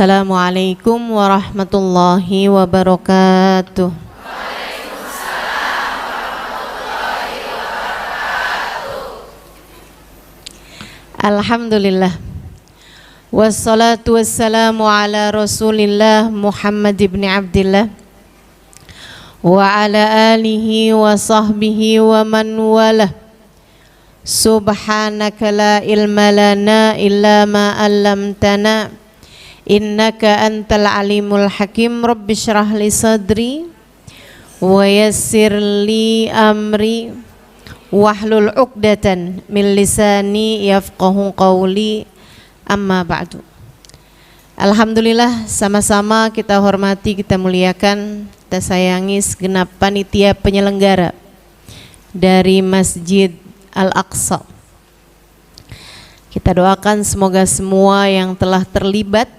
Assalamualaikum warahmatullahi wabarakatuh. Alhamdulillah. Wassalatu wassalamu ala Rasulillah Muhammad ibn Abdillah wa ala alihi wa sahbihi wa man walah. Subhanaka la ilma lana illa ma 'allamtana innaka antal alimul hakim. Rabbi shrah li sadri wa yassir li amri wahlul 'uqdatan min lisani yafqahu qawli. Amma ba'du. Alhamdulillah, sama-sama kita hormati, kita muliakan, kita sayangi segenap panitia penyelenggara dari Masjid Al-Aqsa. Kita doakan semoga semua yang telah terlibat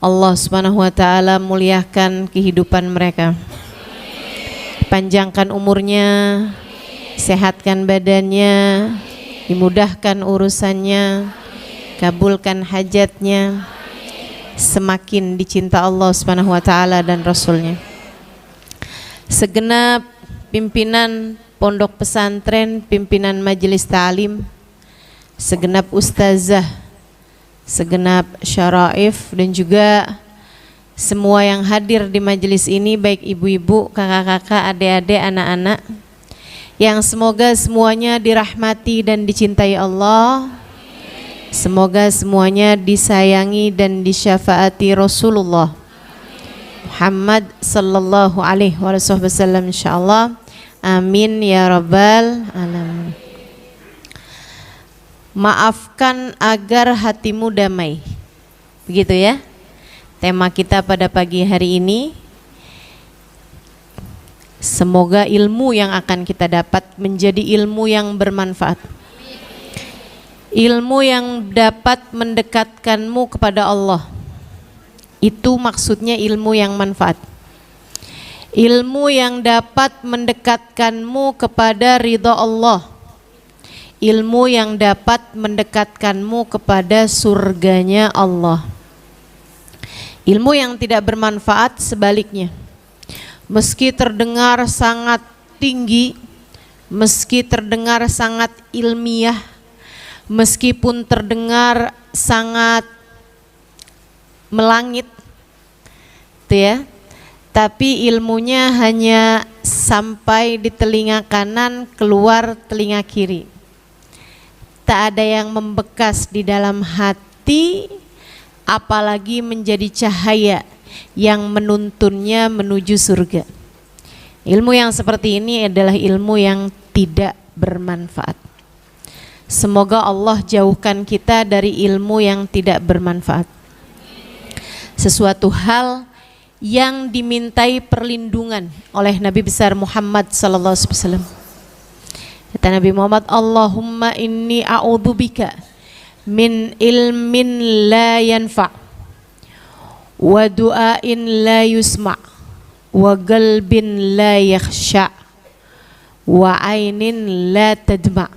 Allah Subhanahu wa taala muliakan kehidupan mereka. Panjangkan umurnya, sehatkan badannya, dimudahkan urusannya, kabulkan hajatnya, semakin dicinta Allah Subhanahu wa taala dan Rasulnya. Segenap pimpinan pondok pesantren, pimpinan majelis ta'lim, segenap ustazah, segenap syaraif, dan juga semua yang hadir di majelis ini, baik ibu-ibu, kakak-kakak, adik-adik, anak-anak, yang semoga semuanya dirahmati dan dicintai Allah. Semoga semuanya disayangi dan disyafaati Rasulullah Muhammad sallallahu alaihi wasallam, insyaallah. Amin ya rabbal alamin. Maafkan agar hatimu damai. Begitu ya tema kita pada pagi hari ini. Semoga ilmu yang akan kita dapat menjadi ilmu yang bermanfaat, ilmu yang dapat mendekatkanmu kepada Allah. Itu maksudnya ilmu yang manfaat, ilmu yang dapat mendekatkanmu kepada ridha Allah, ilmu yang dapat mendekatkanmu kepada surganya Allah. Ilmu yang tidak bermanfaat sebaliknya, meski terdengar sangat tinggi, meski terdengar sangat ilmiah, meskipun terdengar sangat melangit, gitu ya, tapi ilmunya hanya sampai di telinga kanan, keluar telinga kiri. Tak ada yang membekas di dalam hati, apalagi menjadi cahaya yang menuntunnya menuju surga. Ilmu yang seperti ini adalah ilmu yang tidak bermanfaat. Semoga Allah jauhkan kita dari ilmu yang tidak bermanfaat. Sesuatu hal yang dimintai perlindungan oleh Nabi besar Muhammad sallallahu alaihi wasallam. Kata Nabi Muhammad, Allahumma inni a'udzubika min ilmin la yanfa' wa du'ain la yusma' wa qalbin la yakhsha' wa ainin la tadma'.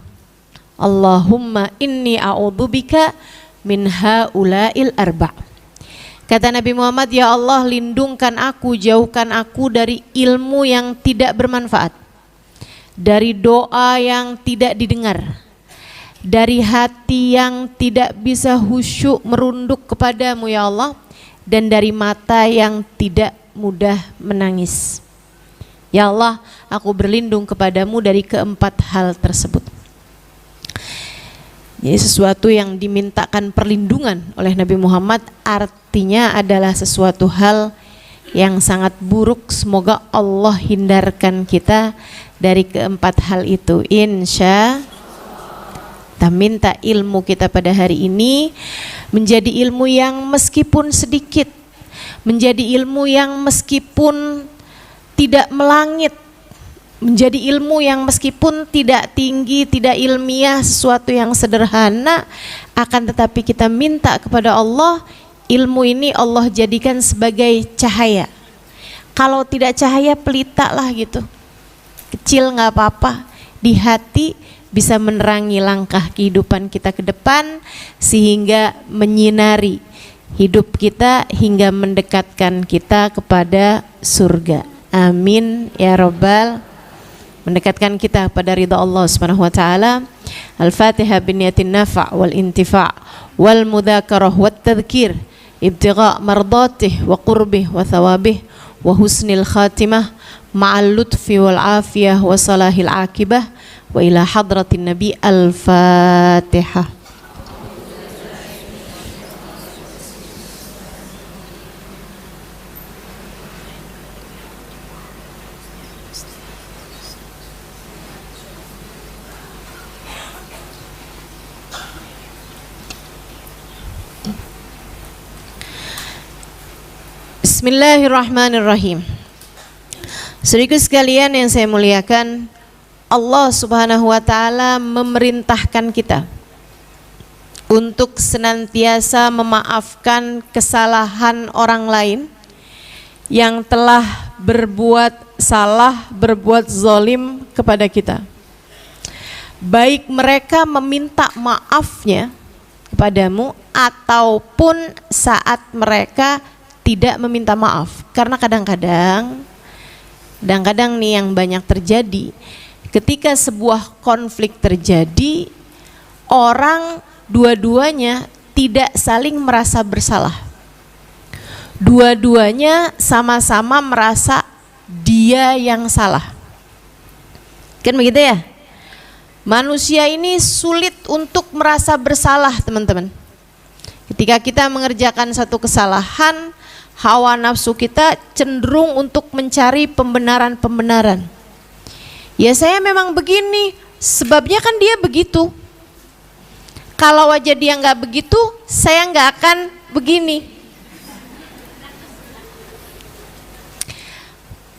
Allahumma inni a'udzubika min haula'il arba'. Kata Nabi Muhammad, ya Allah, lindungkan aku, jauhkan aku dari ilmu yang tidak bermanfaat, dari doa yang tidak didengar, dari hati yang tidak bisa khusyuk merunduk kepadamu ya Allah, dan dari mata yang tidak mudah menangis. Ya Allah, aku berlindung kepadamu dari keempat hal tersebut. Jadi sesuatu yang dimintakan perlindungan oleh Nabi Muhammad artinya adalah sesuatu hal yang sangat buruk. Semoga Allah hindarkan kita dari keempat hal itu, insya. Kita minta ilmu kita pada hari ini menjadi ilmu yang meskipun sedikit, menjadi ilmu yang meskipun tidak melangit, menjadi ilmu yang meskipun tidak tinggi, tidak ilmiah, sesuatu yang sederhana, akan tetapi kita minta kepada Allah, ilmu ini Allah jadikan sebagai cahaya. Kalau tidak cahaya, pelita lah gitu, kecil nggak apa-apa, di hati bisa menerangi langkah kehidupan kita ke depan, sehingga menyinari hidup kita hingga mendekatkan kita kepada surga. Amin ya rabbal, mendekatkan kita pada ridha Allah Subhanahu wa taala. Al-Fatihah biniyatin nafa' wal intifa' wal mudzakarah wat tadhkir ibtigha' mardatih wa qurbih wa thawabih wa husnil khatimah ma'al lutfi wal afiyah wa salahil akibah wa ila hadratin nabi. Al-Fatihah. Bismillahirrahmanirrahim. Saudaraku sekalian yang saya muliakan, Allah Subhanahu wa taala memerintahkan kita untuk senantiasa memaafkan kesalahan orang lain yang telah berbuat salah, berbuat zalim kepada kita. Baik mereka meminta maafnya kepadamu ataupun saat mereka tidak meminta maaf. Karena kadang-kadang nih yang banyak terjadi, ketika sebuah konflik terjadi, orang dua-duanya tidak saling merasa bersalah. Dua-duanya sama-sama merasa dia yang salah. Kan begitu ya? Manusia ini sulit untuk merasa bersalah, teman-teman. Ketika kita mengerjakan satu kesalahan, hawa nafsu kita cenderung untuk mencari pembenaran-pembenaran. Ya saya memang begini, sebabnya kan dia begitu. Kalau aja dia nggak begitu, saya nggak akan begini.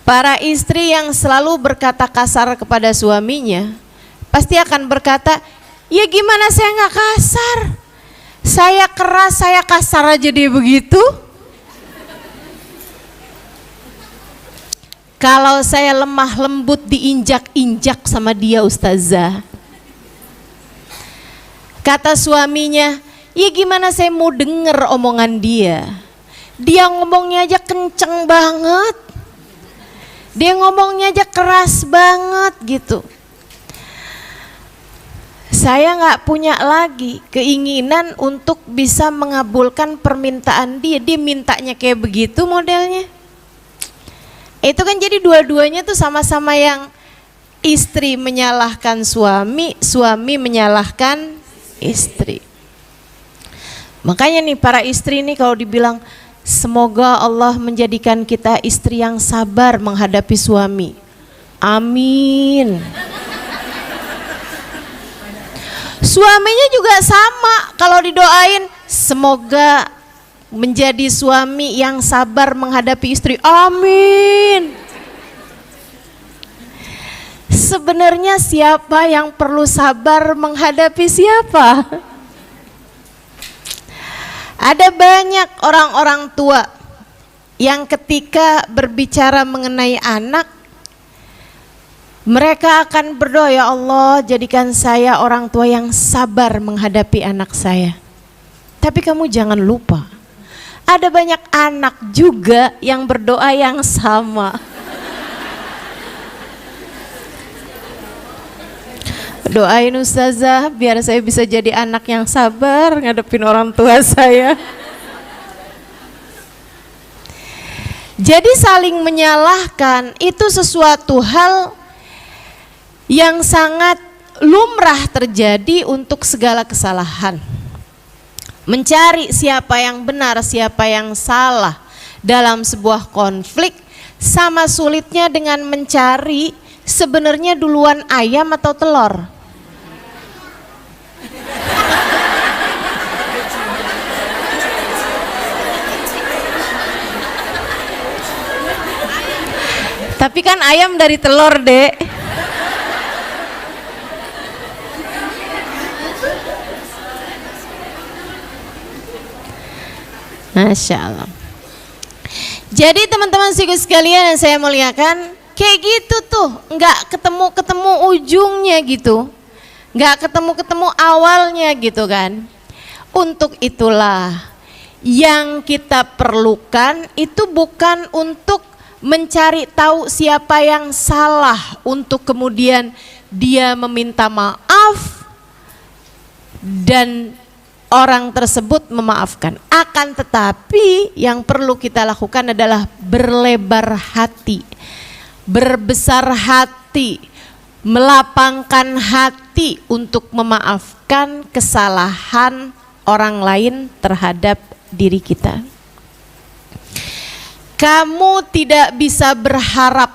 Para istri yang selalu berkata kasar kepada suaminya, pasti akan berkata, ya gimana saya nggak kasar? Saya keras, saya kasar aja dia begitu. Kalau saya lemah lembut diinjak-injak sama dia ustazah. Kata suaminya, ya gimana saya mau denger omongan dia. Dia ngomongnya aja kenceng banget. Dia ngomongnya aja keras banget gitu. Saya gak punya lagi keinginan untuk bisa mengabulkan permintaan dia. Dia mintanya kayak begitu modelnya. Itu kan jadi dua-duanya tuh sama-sama yang istri menyalahkan suami, suami menyalahkan istri. Makanya nih para istri nih kalau dibilang semoga Allah menjadikan kita istri yang sabar menghadapi suami. Amin. Suaminya juga sama kalau didoain semoga menjadi suami yang sabar menghadapi istri. Amin. Sebenarnya siapa yang perlu sabar menghadapi siapa? Ada banyak orang-orang tua yang ketika berbicara mengenai anak, mereka akan berdoa, ya Allah jadikan saya orang tua yang sabar menghadapi anak saya. Tapi kamu jangan lupa, ada banyak anak juga yang berdoa yang sama. Doain ustazah biar saya bisa jadi anak yang sabar ngadepin orang tua saya. Jadi saling menyalahkan itu sesuatu hal yang sangat lumrah terjadi untuk segala kesalahan. Mencari siapa yang benar, siapa yang salah dalam sebuah konflik sama sulitnya dengan mencari sebenarnya duluan ayam atau telur. Tapi kan ayam dari telur, Dek. Masya Allah. Jadi teman-teman sekalian yang saya muliakan, kayak gitu tuh, nggak ketemu ujungnya gitu, nggak ketemu awalnya gitu kan. Untuk itulah Yang kita perlukan itu bukan untuk mencari tahu siapa yang salah untuk kemudian dia meminta maaf dan orang tersebut memaafkan. Akan tetapi yang perlu kita lakukan adalah berlebar hati, berbesar hati, melapangkan hati untuk memaafkan kesalahan orang lain terhadap diri kita. Kamu tidak bisa berharap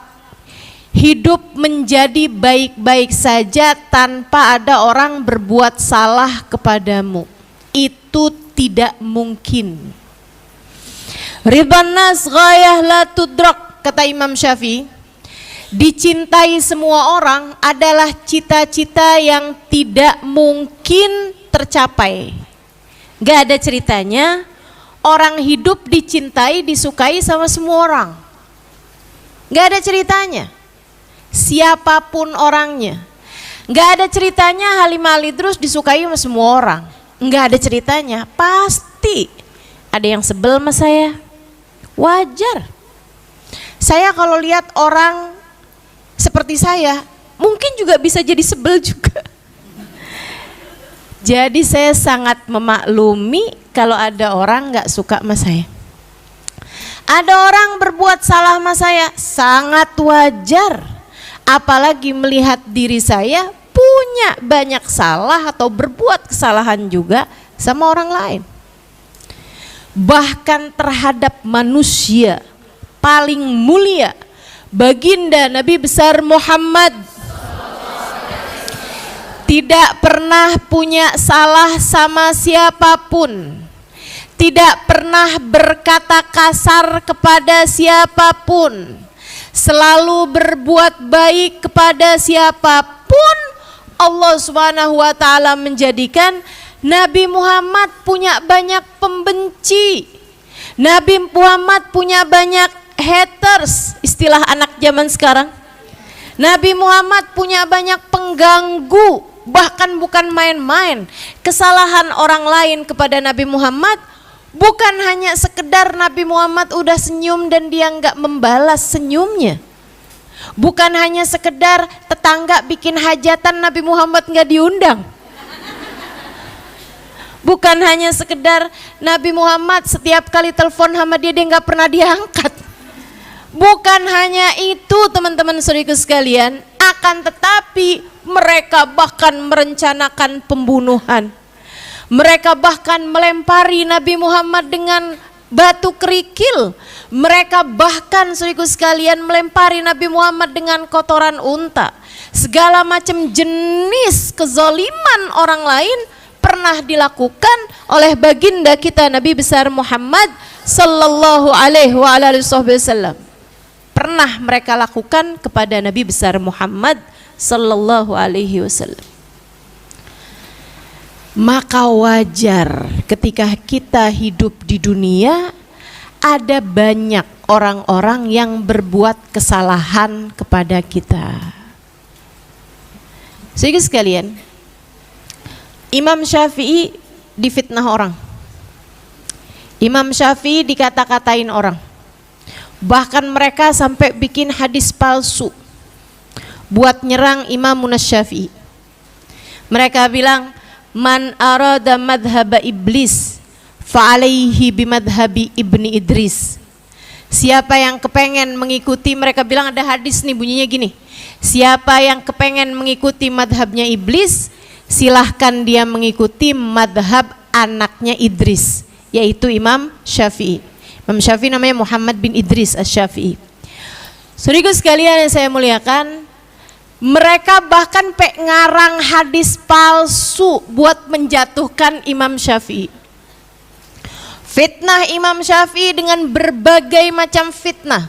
hidup menjadi baik-baik saja tanpa ada orang berbuat salah kepadamu. Itu tidak mungkin. Ridwan nas ghayah la tudrak, kata Imam Syafi'i. Dicintai semua orang adalah cita-cita yang tidak mungkin tercapai. Gak ada ceritanya orang hidup dicintai, disukai sama semua orang. Gak ada ceritanya. Siapapun orangnya. Gak ada ceritanya Halimah Al-Idrus disukai sama semua orang. Gak ada ceritanya. Pasti ada yang sebel sama saya. Wajar. Saya kalau lihat orang seperti saya, mungkin juga bisa jadi sebel juga. Jadi saya sangat memaklumi kalau ada orang gak suka sama saya. Ada orang berbuat salah sama saya, sangat wajar. Apalagi melihat diri saya punya banyak salah atau berbuat kesalahan juga sama orang lain. Bahkan terhadap manusia paling mulia, baginda Nabi besar Muhammad, tidak pernah punya salah sama siapapun, tidak pernah berkata kasar kepada siapapun, selalu berbuat baik kepada siapapun. Allah Subhanahu wa taala menjadikan Nabi Muhammad punya banyak pembenci. Nabi Muhammad punya banyak haters, istilah anak zaman sekarang. Nabi Muhammad punya banyak pengganggu, bahkan bukan main-main. Kesalahan orang lain kepada Nabi Muhammad bukan hanya sekedar Nabi Muhammad udah senyum dan dia nggak membalas senyumnya. Bukan hanya sekedar tetangga bikin hajatan Nabi Muhammad nggak diundang. Bukan hanya sekedar Nabi Muhammad setiap kali telepon sama dia nggak pernah diangkat. Bukan hanya itu teman-teman saudaraku sekalian, akan tetapi mereka bahkan merencanakan pembunuhan. Mereka bahkan melempari Nabi Muhammad dengan batu kerikil. Mereka bahkan saudaraku sekalian melempari Nabi Muhammad dengan kotoran unta. Segala macam jenis kezaliman orang lain pernah dilakukan oleh baginda kita Nabi besar Muhammad sallallahu alaihi wasallam. Pernah mereka lakukan kepada Nabi besar Muhammad sallallahu alaihi wasallam. Maka wajar ketika kita hidup di dunia ada banyak orang-orang yang berbuat kesalahan kepada kita. Saudara sekalian, Imam Syafi'i difitnah orang. Imam Syafi'i dikata-katain orang. Bahkan mereka sampai bikin hadis palsu buat nyerang Imam Syafi'i. Mereka bilang, man arada madhaba iblis fa'alaihi bimadhabi ibni Idris. Siapa yang kepengen mengikuti, mereka bilang ada hadis nih bunyinya gini, siapa yang kepengen mengikuti madhabnya iblis, silahkan dia mengikuti madhab anaknya Idris, yaitu Imam Syafi'i. Imam Syafi'i namanya Muhammad bin Idris Asy-Syafi'i. Saudaraku sekalian yang saya muliakan, mereka bahkan ngarang hadis palsu buat menjatuhkan Imam Syafi'i. Fitnah Imam Syafi'i dengan berbagai macam fitnah.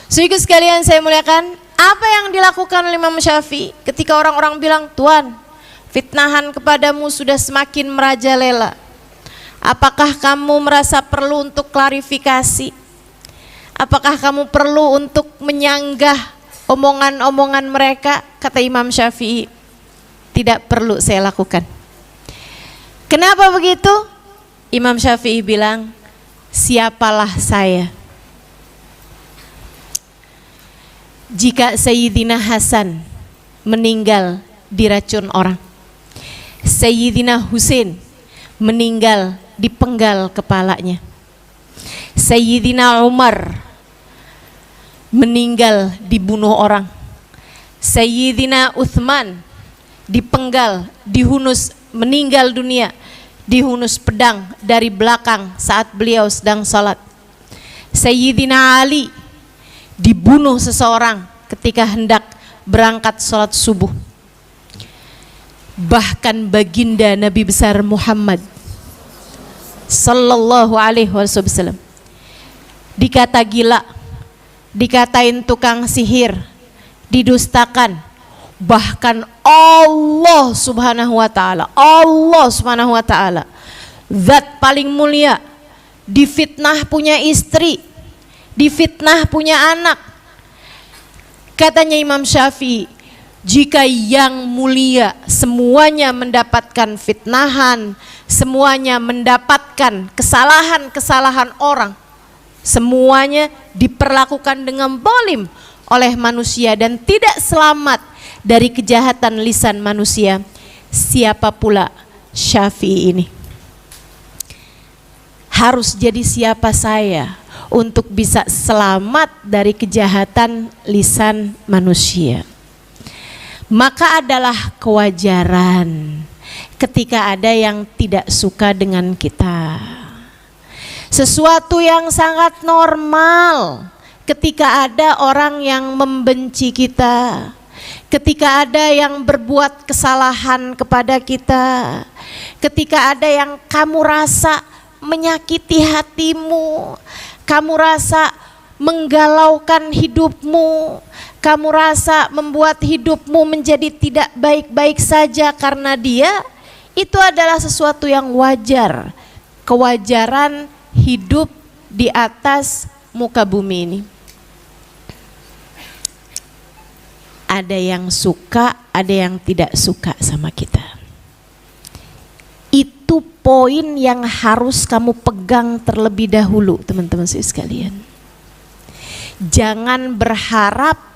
Saudaraku sekalian saya muliakan, apa yang dilakukan oleh Imam Syafi'i ketika orang-orang bilang, Tuan, fitnahan kepadamu sudah semakin merajalela. Apakah kamu merasa perlu untuk klarifikasi? Apakah kamu perlu untuk menyanggah omongan-omongan mereka? Kata Imam Syafi'i, tidak perlu saya lakukan. Kenapa begitu? Imam Syafi'i bilang, siapalah saya jika Sayyidina Hasan meninggal diracun orang, Sayyidina Husain meninggal dipenggal kepalanya, Sayyidina Umar meninggal dibunuh orang, Sayyidina Uthman dipenggal, dihunus, meninggal dunia, dihunus pedang dari belakang saat beliau sedang salat, Sayyidina Ali dibunuh seseorang ketika hendak berangkat salat subuh. Bahkan baginda Nabi besar Muhammad sallallahu alaihi wasallam dikata gila, dikatain tukang sihir, didustakan. Bahkan Allah subhanahu wa ta'ala, zat paling mulia, difitnah punya istri, difitnah punya anak. Katanya Imam Syafi'i, jika yang mulia semuanya mendapatkan fitnahan, semuanya mendapatkan kesalahan-kesalahan orang, semuanya diperlakukan dengan zalim oleh manusia dan tidak selamat dari kejahatan lisan manusia, siapa pula Syafi'i ini? Harus jadi siapa saya untuk bisa selamat dari kejahatan lisan manusia? Maka adalah kewajaran ketika ada yang tidak suka dengan kita. Sesuatu yang sangat normal ketika ada orang yang membenci kita, ketika ada yang berbuat kesalahan kepada kita, ketika ada yang kamu rasa menyakiti hatimu, kamu rasa menggalaukan hidupmu, kamu rasa membuat hidupmu menjadi tidak baik-baik saja karena dia, itu adalah sesuatu yang wajar. Kewajaran hidup di atas muka bumi ini. Ada yang suka, ada yang tidak suka sama kita. Itu poin yang harus kamu pegang terlebih dahulu, teman-teman sekalian. Jangan berharap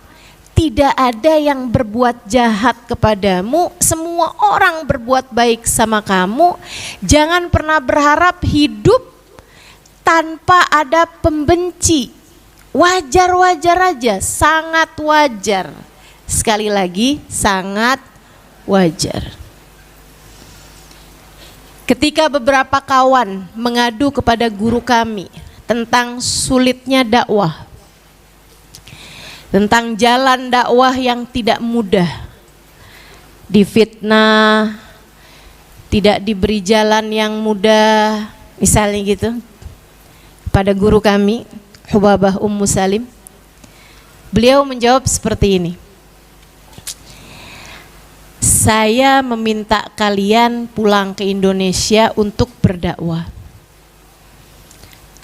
tidak ada yang berbuat jahat kepadamu, semua orang berbuat baik sama kamu. Jangan pernah berharap hidup tanpa ada pembenci. Wajar-wajar aja, sangat wajar. Sekali lagi, sangat wajar. Ketika beberapa kawan mengadu kepada guru kami tentang sulitnya dakwah, tentang jalan dakwah yang tidak mudah, difitnah, tidak diberi jalan yang mudah, misalnya gitu, pada guru kami, Hubabah Ummu Salim, beliau menjawab seperti ini. Saya meminta kalian pulang ke Indonesia untuk berdakwah.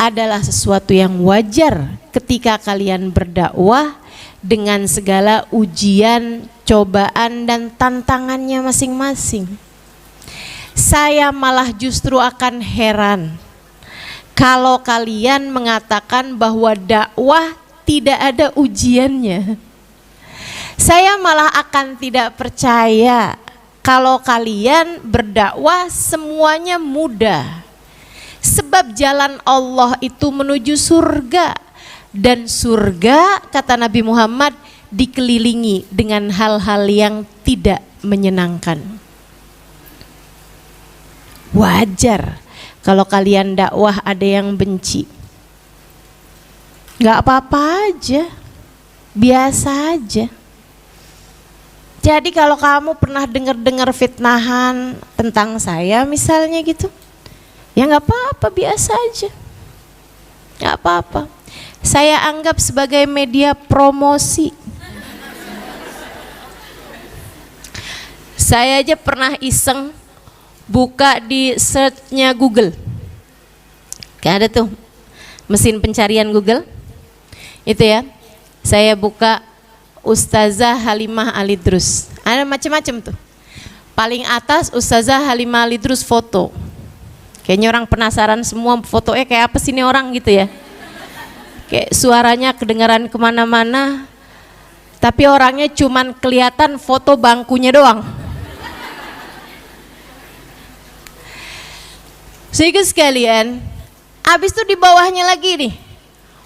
Adalah sesuatu yang wajar ketika kalian berdakwah dengan segala ujian, cobaan dan tantangannya masing-masing. Saya malah justru akan heran kalau kalian mengatakan bahwa dakwah tidak ada ujiannya. Saya malah akan tidak percaya kalau kalian berdakwah semuanya mudah. Sebab jalan Allah itu menuju surga, dan surga, kata Nabi Muhammad, dikelilingi dengan hal-hal yang tidak menyenangkan. Wajar kalau kalian dakwah ada yang benci. Gak apa-apa aja, biasa aja. Jadi kalau kamu pernah dengar-dengar fitnahan tentang saya misalnya gitu, ya gak apa-apa, biasa aja, gak apa-apa. Saya anggap sebagai media promosi. Saya aja pernah iseng buka di search-nya Google. Kayak ada tuh mesin pencarian Google. Itu ya. Saya buka Ustazah Halimah Alidrus. Ada macam-macam tuh. Paling atas Ustazah Halimah Alidrus foto. Kayaknya orang penasaran semua fotonya kayak apa sih ini orang gitu ya. Kayak suaranya kedengaran kemana-mana, tapi orangnya cuman kelihatan foto bangkunya doang. Sehingga sekalian, abis itu di bawahnya lagi nih,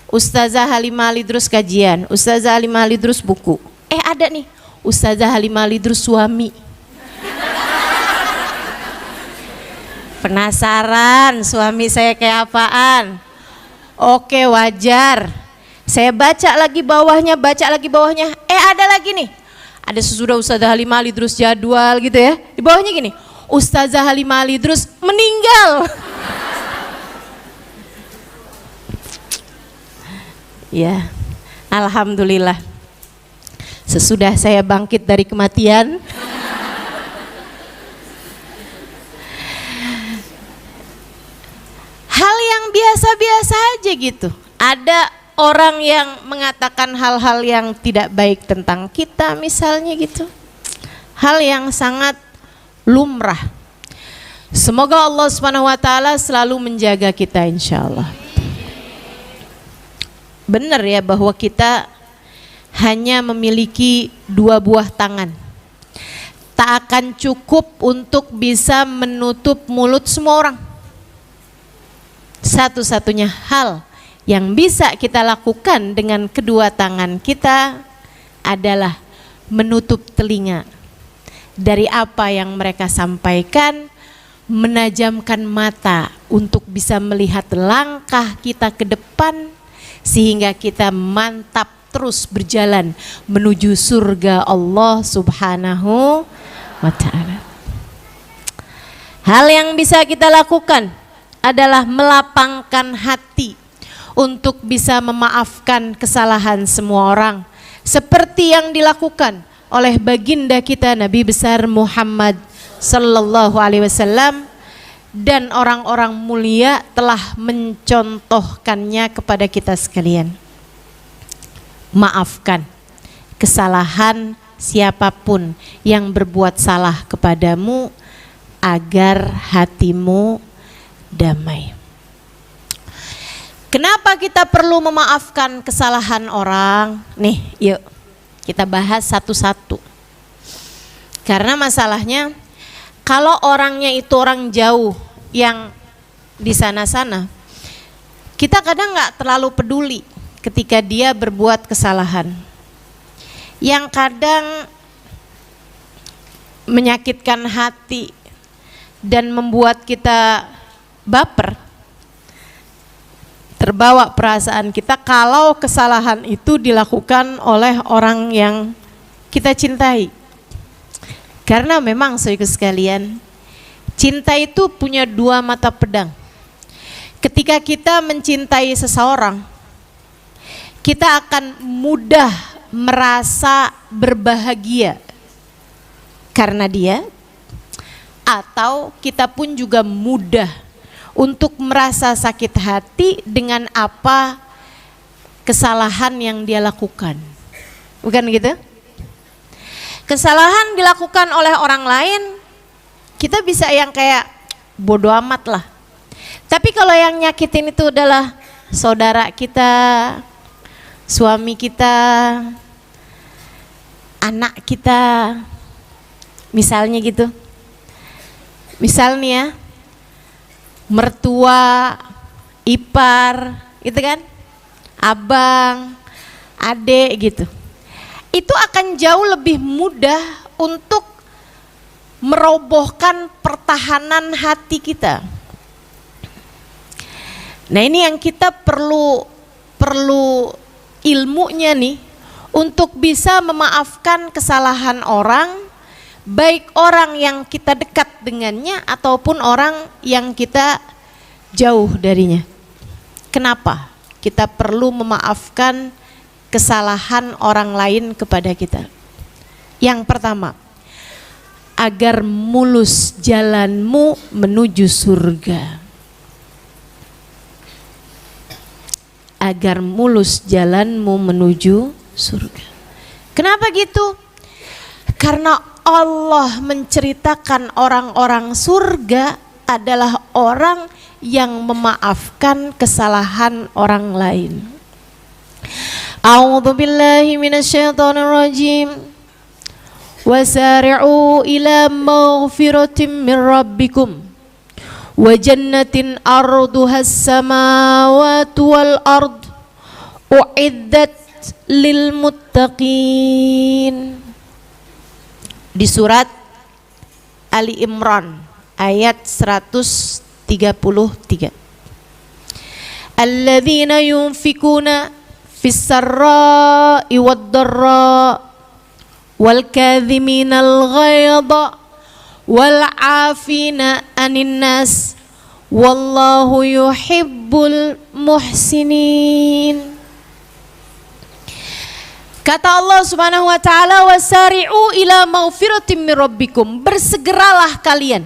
Ustazah Halimah Lidrus kajian, Ustazah Halimah Lidrus buku. Ada nih, Ustazah Halimah Lidrus suami. Penasaran suami saya kayak apaan? Oke, wajar. Saya baca lagi bawahnya, ada lagi nih. Ada sesudah Ustazah Halimah Lidrus jadwal gitu ya. Di bawahnya gini, Ustazah Halimah Lidrus meninggal. Ya, alhamdulillah. Sesudah saya bangkit dari kematian, hal yang biasa-biasa aja gitu. Ada orang yang mengatakan hal-hal yang tidak baik tentang kita misalnya gitu. Hal yang sangat lumrah. Semoga Allah Subhanahu wa taala selalu menjaga kita insyaallah. Benar ya bahwa kita hanya memiliki 2 buah tangan. Tak akan cukup untuk bisa menutup mulut semua orang. Satu-satunya hal yang bisa kita lakukan dengan kedua tangan kita adalah menutup telinga dari apa yang mereka sampaikan, menajamkan mata untuk bisa melihat langkah kita ke depan sehingga kita mantap terus berjalan menuju surga Allah Subhanahu wa ta'ala. Hal yang bisa kita lakukan adalah melapangkan hati untuk bisa memaafkan kesalahan semua orang seperti yang dilakukan oleh baginda kita Nabi besar Muhammad sallallahu alaihi wasallam dan orang-orang mulia telah mencontohkannya kepada kita sekalian. Maafkan kesalahan siapapun yang berbuat salah kepadamu agar hatimu damai. Kenapa kita perlu memaafkan kesalahan orang? Nih, yuk kita bahas satu-satu. Karena masalahnya kalau orangnya itu orang jauh yang di sana-sana, kita kadang nggak terlalu peduli ketika dia berbuat kesalahan yang kadang menyakitkan hati dan membuat kita baper, terbawa perasaan kita kalau kesalahan itu dilakukan oleh orang yang kita cintai. Karena memang saudara sekalian, cinta itu punya 2 mata pedang. Ketika kita mencintai seseorang, kita akan mudah merasa berbahagia karena dia, atau kita pun juga mudah untuk merasa sakit hati dengan apa kesalahan yang dia lakukan. Bukan gitu? Kesalahan dilakukan oleh orang lain, kita bisa yang kayak bodoh amat lah. Tapi kalau yang nyakitin itu adalah saudara kita, suami kita, anak kita, misalnya gitu. Misalnya ya, mertua, ipar, gitu kan, abang, adik gitu. Itu akan jauh lebih mudah untuk merobohkan pertahanan hati kita. Nah ini yang kita perlu ilmunya nih untuk bisa memaafkan kesalahan orang, baik orang yang kita dekat dengannya ataupun orang yang kita jauh darinya. Kenapa kita perlu memaafkan kesalahan orang lain kepada kita? Yang pertama, agar mulus jalanmu menuju surga. Agar mulus jalanmu menuju surga. Kenapa gitu? Karena Allah menceritakan orang-orang surga adalah orang yang memaafkan kesalahan orang lain. A'udzu billahi minasyaitonir rajim. Wasari'u ila maghfiratin min rabbikum wa jannatin arduhas samawati wal ard u'iddat lil muttaqin. Di surat Ali Imran ayat 133. Alladzina yunfikuna fis sarra'i wad dharra wal kadhiminal ghaidha wal 'afina 'anil nas wallahu yuhibbul muhsinin. Kata Allah Subhanahu wa taala, wasari'u ila maghfiratin min rabbikum, bersegeralah kalian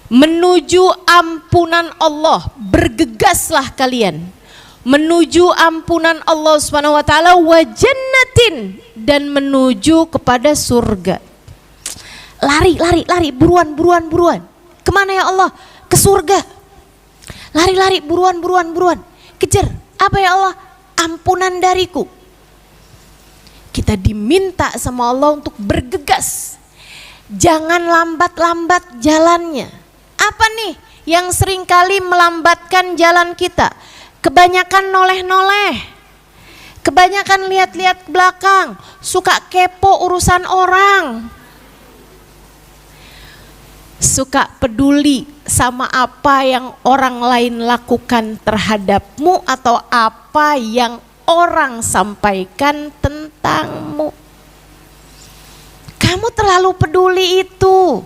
menuju ampunan Allah, bergegaslah kalian menuju ampunan Allah Subhanahu wa taala, wa jannatin, dan menuju kepada surga. Lari, lari, lari, buruan, buruan, buruan. Kemana ya Allah? Ke surga. Lari, lari, buruan, buruan, buruan. Kejar. Apa ya Allah? Ampunan dariku. Kita diminta sama Allah untuk bergegas. Jangan lambat-lambat jalannya. Apa nih yang seringkali melambatkan jalan kita? Kebanyakan noleh-noleh, kebanyakan lihat-lihat ke belakang, suka kepo urusan orang, suka peduli sama apa yang orang lain lakukan terhadapmu atau apa yang orang sampaikan tentangmu. Kamu terlalu peduli itu,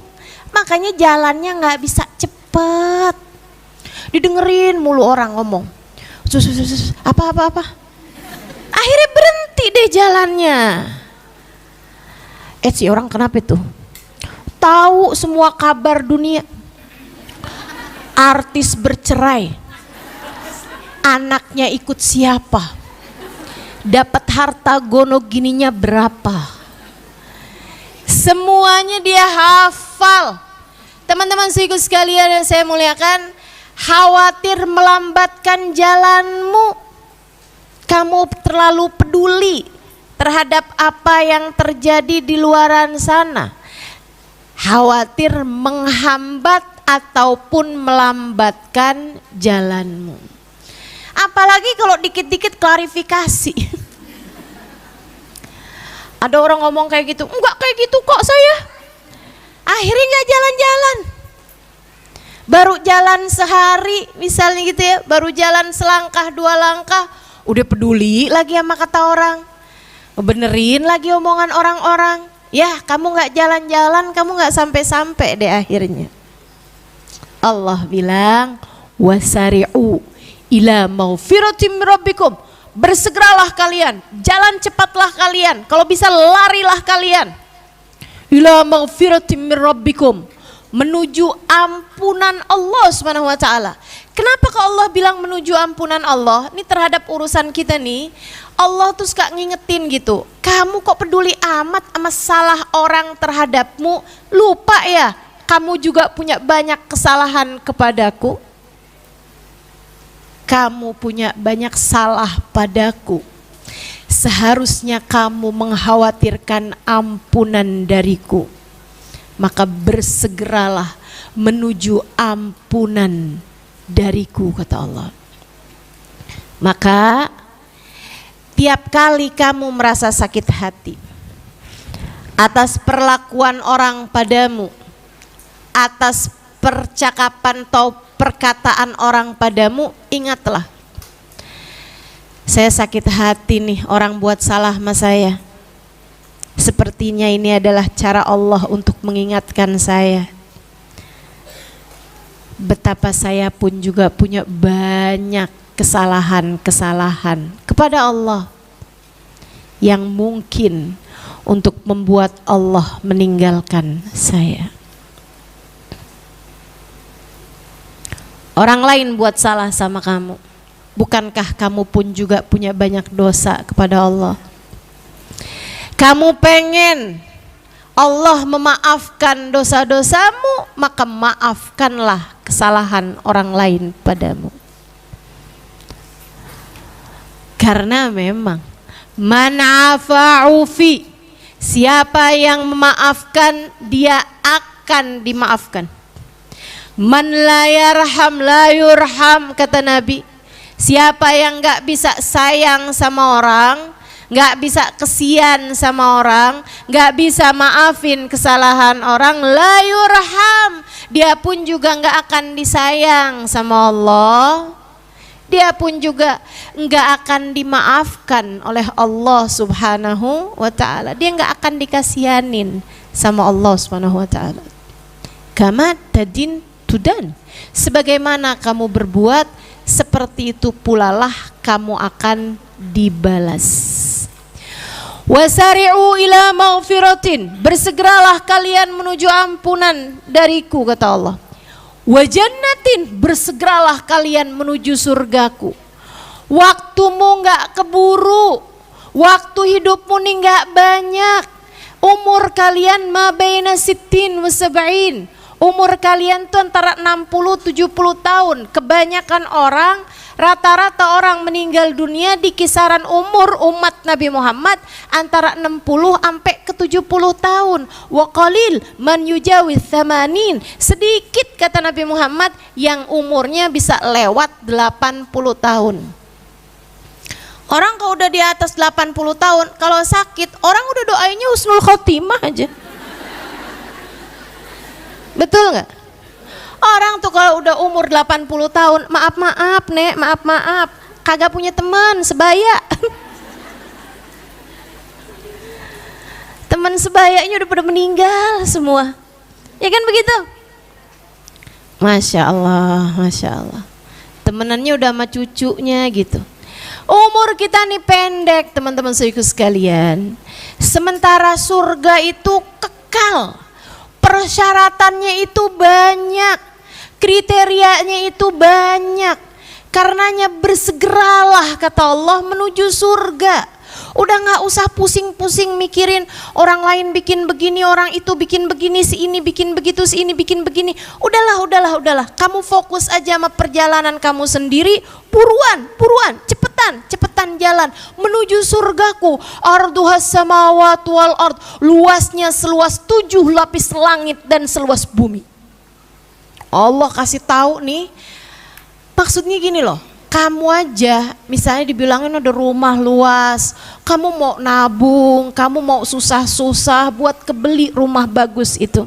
makanya jalannya nggak bisa cepet. Didengerin mulu orang ngomong, apa. Akhirnya berhenti deh jalannya. Si orang kenapa itu? Tahu semua kabar dunia. Artis bercerai, anaknya ikut siapa, dapat harta gono gininya berapa, semuanya dia hafal. Teman-teman saudaraku sekalian yang saya muliakan, khawatir melambatkan jalanmu. Kamu terlalu peduli terhadap apa yang terjadi di luaran sana, khawatir menghambat ataupun melambatkan jalanmu. Apalagi kalau dikit-dikit klarifikasi. Ada orang ngomong kayak gitu, enggak kayak gitu kok saya. Akhirnya enggak jalan-jalan. Baru jalan sehari misalnya gitu ya, baru jalan selangkah dua langkah, udah peduli lagi sama kata orang. Benerin lagi omongan orang-orang. Ya kamu enggak jalan-jalan, kamu enggak sampai-sampai deh akhirnya. Allah bilang, wasari'u ila maghfiratin min rabbikum, bersegeralah kalian, jalan cepatlah kalian, kalau bisa larilah kalian, ila maghfiratin min rabbikum, menuju ampunan Allah Subhanahu wa taala. Kenapa kok Allah bilang menuju ampunan Allah? Ini terhadap urusan kita nih, Allah tuh suka ngingetin gitu. Kamu kok peduli amat sama salah orang terhadapmu, lupa ya kamu juga punya banyak kesalahan kepadaku. Kamu punya banyak salah padaku. Seharusnya kamu mengkhawatirkan ampunan dariku. Maka bersegeralah menuju ampunan dariku, kata Allah. Maka tiap kali kamu merasa sakit hati atas perlakuan orang padamu, atas percakapan atau perkataan orang padamu, ingatlah, saya sakit hati nih orang buat salah sama saya. Sepertinya ini adalah cara Allah untuk mengingatkan saya betapa saya pun juga punya banyak kesalahan-kesalahan kepada Allah yang mungkin untuk membuat Allah meninggalkan saya. Orang lain buat salah sama kamu, bukankah kamu pun juga punya banyak dosa kepada Allah? Kamu pengen Allah memaafkan dosa-dosamu, maka maafkanlah kesalahan orang lain padamu. Karena memang man afa'ufi, siapa yang memaafkan dia akan dimaafkan. Man la yarham la yurham, kata Nabi. Siapa yang gak bisa sayang sama orang, gak bisa kesian sama orang, gak bisa maafin kesalahan orang, la yurham, dia pun juga gak akan disayang sama Allah. Dia pun juga gak akan dimaafkan oleh Allah subhanahu wa ta'ala. Dia gak akan dikasihanin sama Allah subhanahu wa ta'ala. Kama tadin tudan, sebagaimana kamu berbuat, seperti itu pula lah kamu akan dibalas. Wasari'u ila maghfiratin, bersegeralah kalian menuju ampunan dariku, kata Allah. Wa jannatin, bersegeralah kalian menuju surgaku. Waktumu enggak keburu, waktu hidupmu nih enggak banyak. Umur kalian ma baina sittin wa sab'in, umur kalian tuh antara 60-70 tahun. Kebanyakan orang, rata-rata orang meninggal dunia di kisaran umur umat Nabi Muhammad antara 60 sampai ke 70 tahun. Wa qalil man yujawiz 80, sedikit kata Nabi Muhammad yang umurnya bisa lewat 80 tahun. Orang kalau udah di atas 80 tahun, kalau sakit orang udah doainya husnul khotimah aja. Betul nggak? Orang tuh kalau udah umur 80 tahun, maaf nek, maaf, kagak punya teman sebaya. Teman sebayanya udah pada meninggal semua. Ya kan begitu? Masya Allah. Temenannya udah sama cucunya gitu. Umur kita nih pendek, teman-teman saudaraku sekalian. Sementara surga itu kekal. Persyaratannya itu banyak, kriterianya itu banyak. Karenanya bersegeralah, kata Allah, menuju surga. Udah gak usah pusing-pusing mikirin orang lain bikin begini, orang itu bikin begini, si ini bikin begitu, si ini bikin begini. Udahlah. Kamu fokus aja sama perjalanan kamu sendiri. Buruan, cepetan jalan menuju surgaku. Arduhas samawati wal ard, luasnya seluas 7 lapis langit dan seluas bumi. Allah kasih tahu nih, maksudnya gini loh. Kamu aja misalnya dibilangin ada rumah luas, kamu mau nabung, kamu mau susah-susah buat kebeli rumah bagus itu.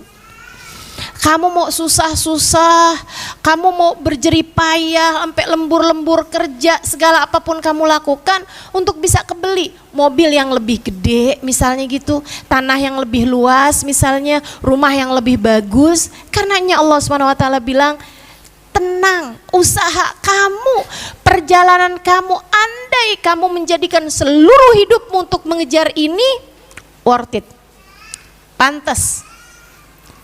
Kamu mau susah-susah, kamu mau berjerih payah sampai lembur-lembur kerja, segala apapun kamu lakukan untuk bisa kebeli mobil yang lebih gede misalnya gitu, tanah yang lebih luas misalnya, rumah yang lebih bagus. Karenanya Allah SWT bilang, tenang, usaha kamu, perjalanan kamu, andai kamu menjadikan seluruh hidupmu untuk mengejar ini, worth it, pantas.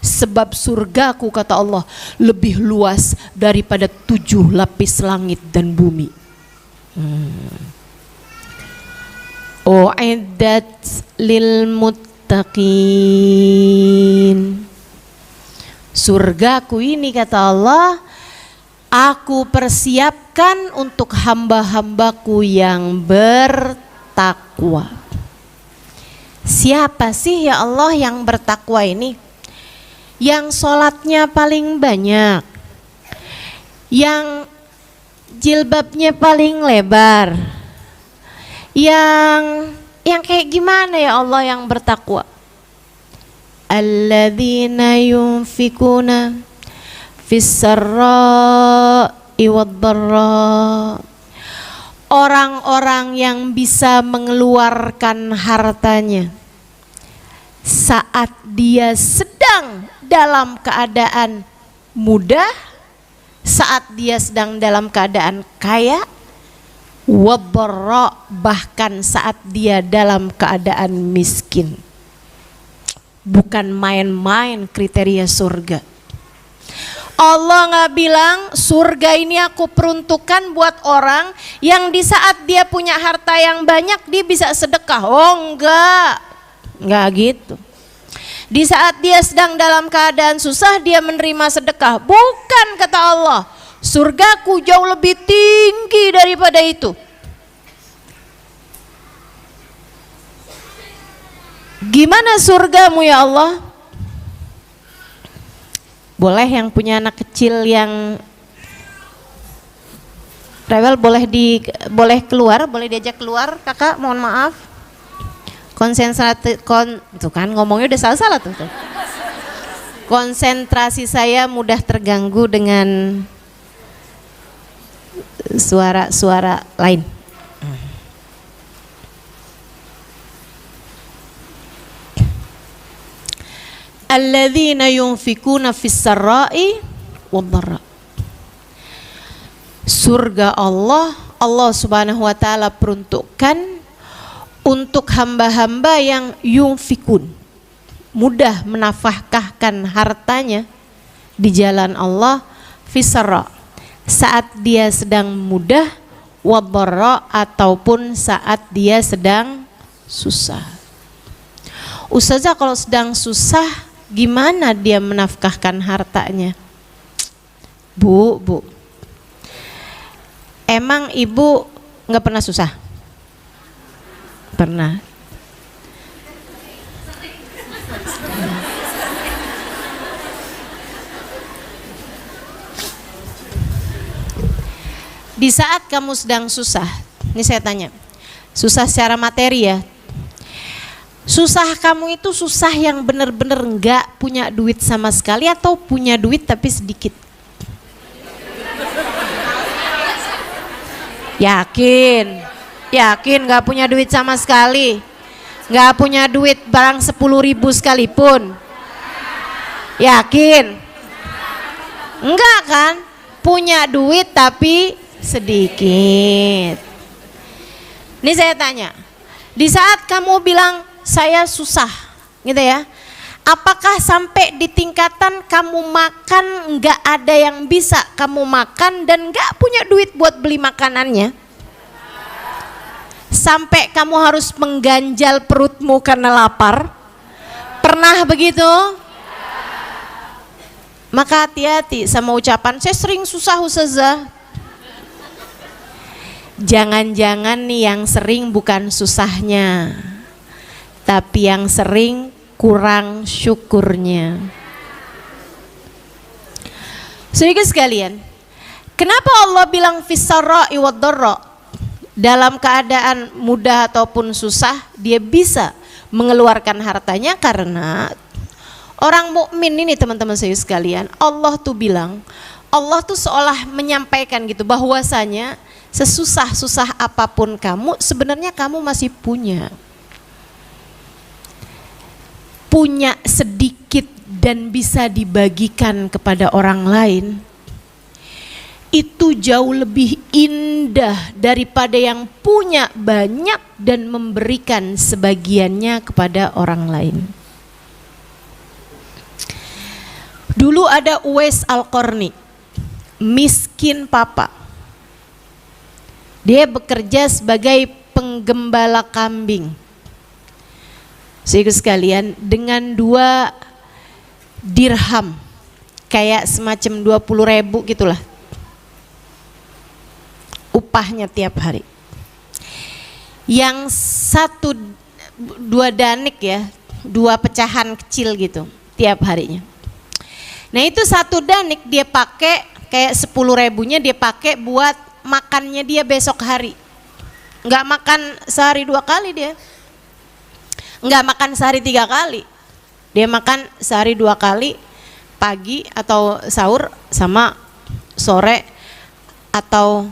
Sebab surgaku, kata Allah, lebih luas daripada 7 lapis langit dan bumi. U'iddat lil muttaqin. Surgaku ini, kata Allah, aku persiapkan untuk hamba-hambaku yang bertakwa. Siapa sih ya Allah yang bertakwa ini? Yang sholatnya paling banyak, yang jilbabnya paling lebar, yang kayak gimana ya Allah yang bertakwa? Alladzina yunfikuna fis-sarra'i wad-dharra, orang-orang yang bisa mengeluarkan hartanya saat dia sedang dalam keadaan mudah, saat dia sedang dalam keadaan kaya, wad-dharra, bahkan saat dia dalam keadaan miskin. Bukan main-main kriteria surga. Allah nggak bilang surga ini aku peruntukkan buat orang yang di saat dia punya harta yang banyak dia bisa sedekah. Oh enggak gitu. Di saat dia sedang dalam keadaan susah, dia menerima sedekah. Bukan, kata Allah, surgaku jauh lebih tinggi daripada itu. Gimana surgamu ya Allah? Boleh yang punya anak kecil yang rewel boleh keluar, boleh diajak keluar, kakak, mohon maaf. Tuh kan ngomongnya udah salah-salah tuh. Konsentrasi saya mudah terganggu dengan suara-suara lain. Alladzina yunfikuna fis sarra'i wad-dharra. Surga Allah Subhanahu wa taala peruntukkan untuk hamba-hamba yang yunfikun, mudah menafkahkan hartanya di jalan Allah, fisra, saat dia sedang mudah, wad-dharra, ataupun saat dia sedang susah. Ustazah, kalau sedang susah gimana dia menafkahkan hartanya? Bu, emang ibu nggak pernah susah? Pernah. Di saat kamu sedang susah, ini saya tanya, susah secara materi ya, susah kamu itu susah yang benar-benar nggak punya duit sama sekali atau punya duit tapi sedikit? Yakin nggak punya duit sama sekali, nggak punya duit barang 10.000 sekalipun? Yakin? Enggak kan? Punya duit tapi sedikit. Ini saya tanya, di saat kamu bilang saya susah gitu ya, apakah sampai di tingkatan kamu makan nggak ada yang bisa kamu makan dan nggak punya duit buat beli makanannya? Sampai kamu harus mengganjal perutmu karena lapar? Pernah begitu? Maka hati-hati sama ucapan saya sering susah ustazah. Jangan-jangan nih yang sering bukan susahnya, tapi yang sering kurang syukurnya. Saudara sekalian, kenapa Allah bilang fis-sarra'i wad-dharra? Dalam keadaan mudah ataupun susah dia bisa mengeluarkan hartanya, karena orang mukmin ini teman-teman saya sekalian, Allah tuh bilang, Allah tuh seolah menyampaikan gitu bahwasanya sesusah-susah apapun kamu sebenarnya kamu masih punya sedikit dan bisa dibagikan kepada orang lain. Itu jauh lebih indah daripada yang punya banyak dan memberikan sebagiannya kepada orang lain. Dulu ada Uwais Al-Qarni, miskin papa. Dia bekerja sebagai penggembala kambing. Saudara sekalian, dengan 2 dirham, kayak semacam 20.000 gitulah upahnya tiap hari. Yang 2 danik ya, 2 pecahan kecil gitu tiap harinya. Nah itu 1 danik dia pakai, kayak 10.000-nya dia pakai buat makannya dia besok hari. Nggak makan sehari 2 kali dia, nggak makan sehari 3 kali, dia makan sehari 2 kali, pagi atau sahur sama sore atau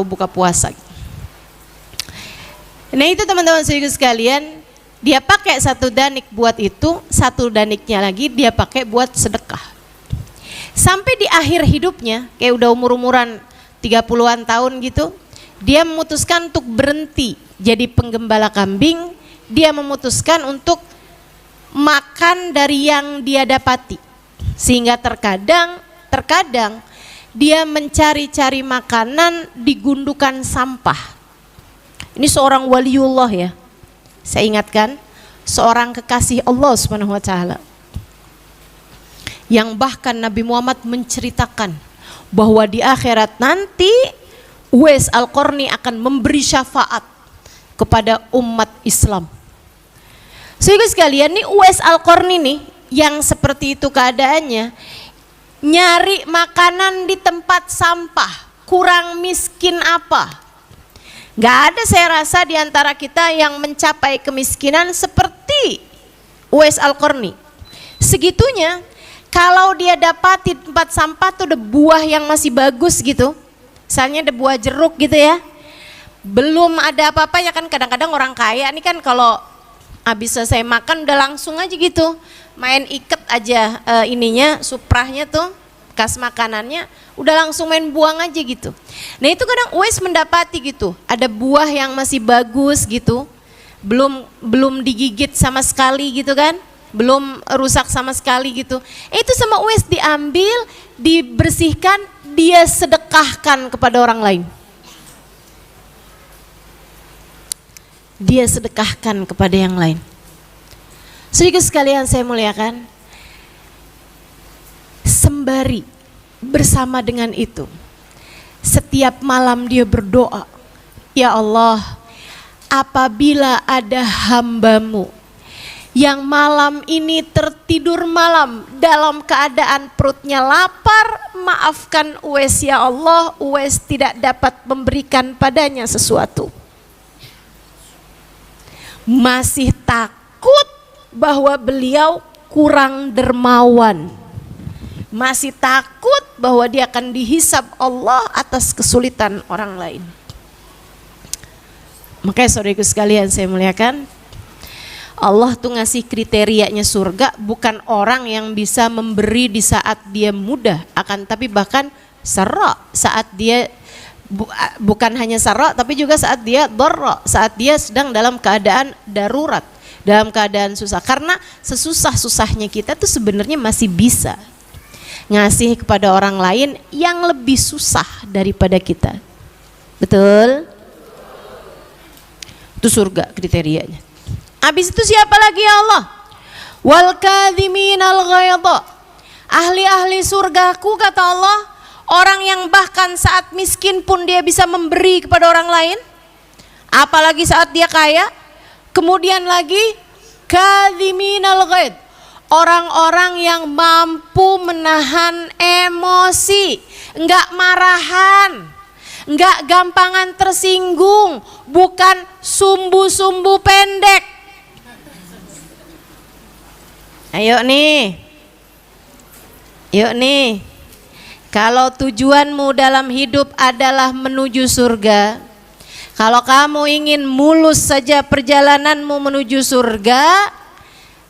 buka puasa. Nah itu teman-teman saudara sekalian, dia pakai 1 danik buat itu, 1 daniknya lagi dia pakai buat sedekah. Sampai di akhir hidupnya, kayak udah umur-umuran 30-an tahun gitu, dia memutuskan untuk berhenti jadi penggembala kambing. Dia memutuskan untuk makan dari yang dia dapati, sehingga terkadang dia mencari-cari makanan di gundukan sampah. Ini seorang waliullah ya, saya ingatkan, seorang kekasih Allah Subhanahu wa taala. Yang bahkan Nabi Muhammad menceritakan bahwa di akhirat nanti Uwais Al-Qarni akan memberi syafaat kepada umat Islam. Sehingga sekalian nih Uwais Al-Qarni nih yang seperti itu keadaannya, nyari makanan di tempat sampah, kurang miskin apa? Gak ada saya rasa di antara kita yang mencapai kemiskinan seperti Uwais Al-Qarni. Segitunya kalau dia dapati tempat sampah tuh ada buah yang masih bagus gitu, misalnya ada buah jeruk gitu ya, belum ada apa-apa ya kan. Kadang-kadang orang kaya ini kan kalau habis selesai makan udah langsung aja gitu, main iket aja ininya, suprahnya tuh, bekas makanannya, udah langsung main buang aja gitu. Nah itu kadang Uwais mendapati gitu, ada buah yang masih bagus gitu, belum digigit sama sekali gitu kan, belum rusak sama sekali gitu. Itu sama Uwais diambil, dibersihkan, dia sedekahkan kepada orang lain. Dia sedekahkan kepada yang lain. Saudara sekalian saya muliakan, sembari bersama dengan itu, setiap malam dia berdoa, ya Allah, apabila ada hamba-Mu yang malam ini tertidur malam dalam keadaan perutnya lapar, maafkan Uwais ya Allah, Uwais tidak dapat memberikan padanya sesuatu. Masih takut bahwa beliau kurang dermawan, masih takut bahwa dia akan dihisab Allah atas kesulitan orang lain. Makanya saudaraku sekalian saya muliakan, Allah tuh ngasih kriterianya surga bukan orang yang bisa memberi di saat dia mudah, akan tapi bahkan sarra saat dia bukan hanya sarra tapi juga saat dia dharra, saat dia sedang dalam keadaan darurat, dalam keadaan susah. Karena sesusah-susahnya kita tuh sebenarnya masih bisa ngasih kepada orang lain yang lebih susah daripada kita. Betul? Itu surga kriterianya. Habis itu siapa lagi ya Allah? Wal kadhiminal ghaidha. Ahli-ahli surgaku kata Allah, orang yang bahkan saat miskin pun dia bisa memberi kepada orang lain, apalagi saat dia kaya. Kemudian lagi kadhiminal ghaidh, orang-orang yang mampu menahan emosi, enggak marahan, enggak gampangan tersinggung, bukan sumbu-sumbu pendek. Ayo nih, yuk nih, kalau tujuanmu dalam hidup adalah menuju surga, kalau kamu ingin mulus saja perjalananmu menuju surga,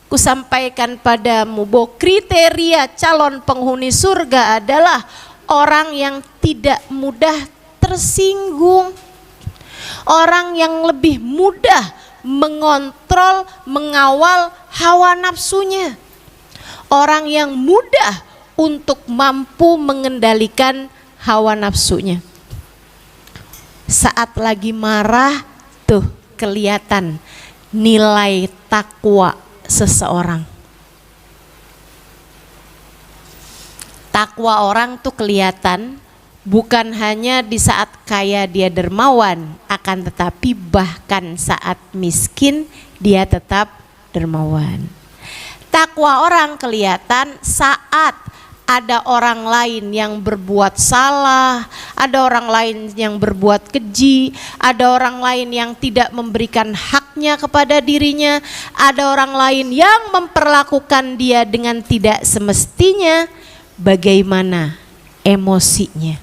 ku sampaikan padamu bahwa kriteria calon penghuni surga adalah orang yang tidak mudah tersinggung, orang yang lebih mudah mengontrol, mengawal hawa nafsunya, orang yang mudah untuk mampu mengendalikan hawa nafsunya. Saat lagi marah tuh kelihatan nilai takwa seseorang. Takwa orang tuh kelihatan bukan hanya di saat kaya dia dermawan, akan tetapi bahkan saat miskin dia tetap dermawan. Takwa orang kelihatan saat ada orang lain yang berbuat salah, ada orang lain yang berbuat keji, ada orang lain yang tidak memberikan haknya kepada dirinya, ada orang lain yang memperlakukan dia dengan tidak semestinya, bagaimana emosinya.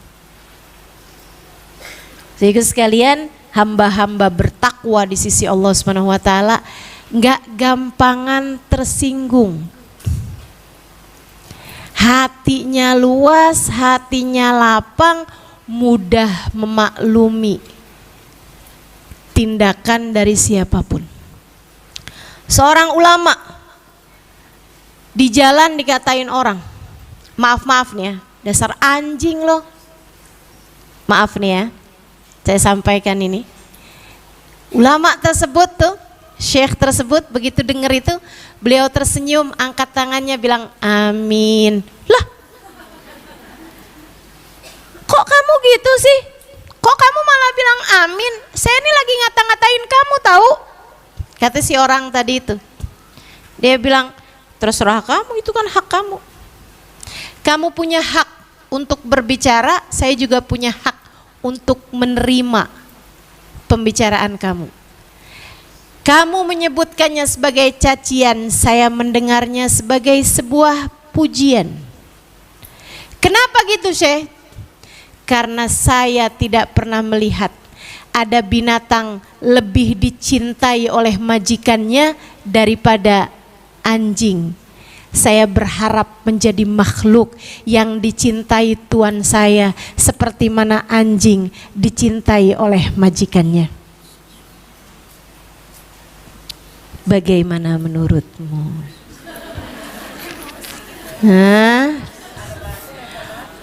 Sehingga sekalian, hamba-hamba bertakwa di sisi Allah Subhanahu wa taala enggak gampangan tersinggung. Hatinya luas, hatinya lapang, mudah memaklumi tindakan dari siapapun. Seorang ulama di jalan dikatain orang, maaf nih ya, dasar anjing loh. Maaf nih ya, saya sampaikan ini. Ulama tersebut tuh Syekh tersebut begitu dengar itu, beliau tersenyum, angkat tangannya bilang amin. Lah, kok kamu gitu sih? Kok kamu malah bilang amin? Saya ini lagi ngata-ngatain kamu tahu. Kata si orang tadi itu. Dia bilang, terserah kamu, itu kan hak kamu. Kamu punya hak untuk berbicara, saya juga punya hak untuk menerima pembicaraan kamu. Kamu menyebutkannya sebagai cacian, saya mendengarnya sebagai sebuah pujian. Kenapa gitu, Syekh? Karena saya tidak pernah melihat ada binatang lebih dicintai oleh majikannya daripada anjing. Saya berharap menjadi makhluk yang dicintai Tuhan saya seperti mana anjing dicintai oleh majikannya. Bagaimana menurutmu?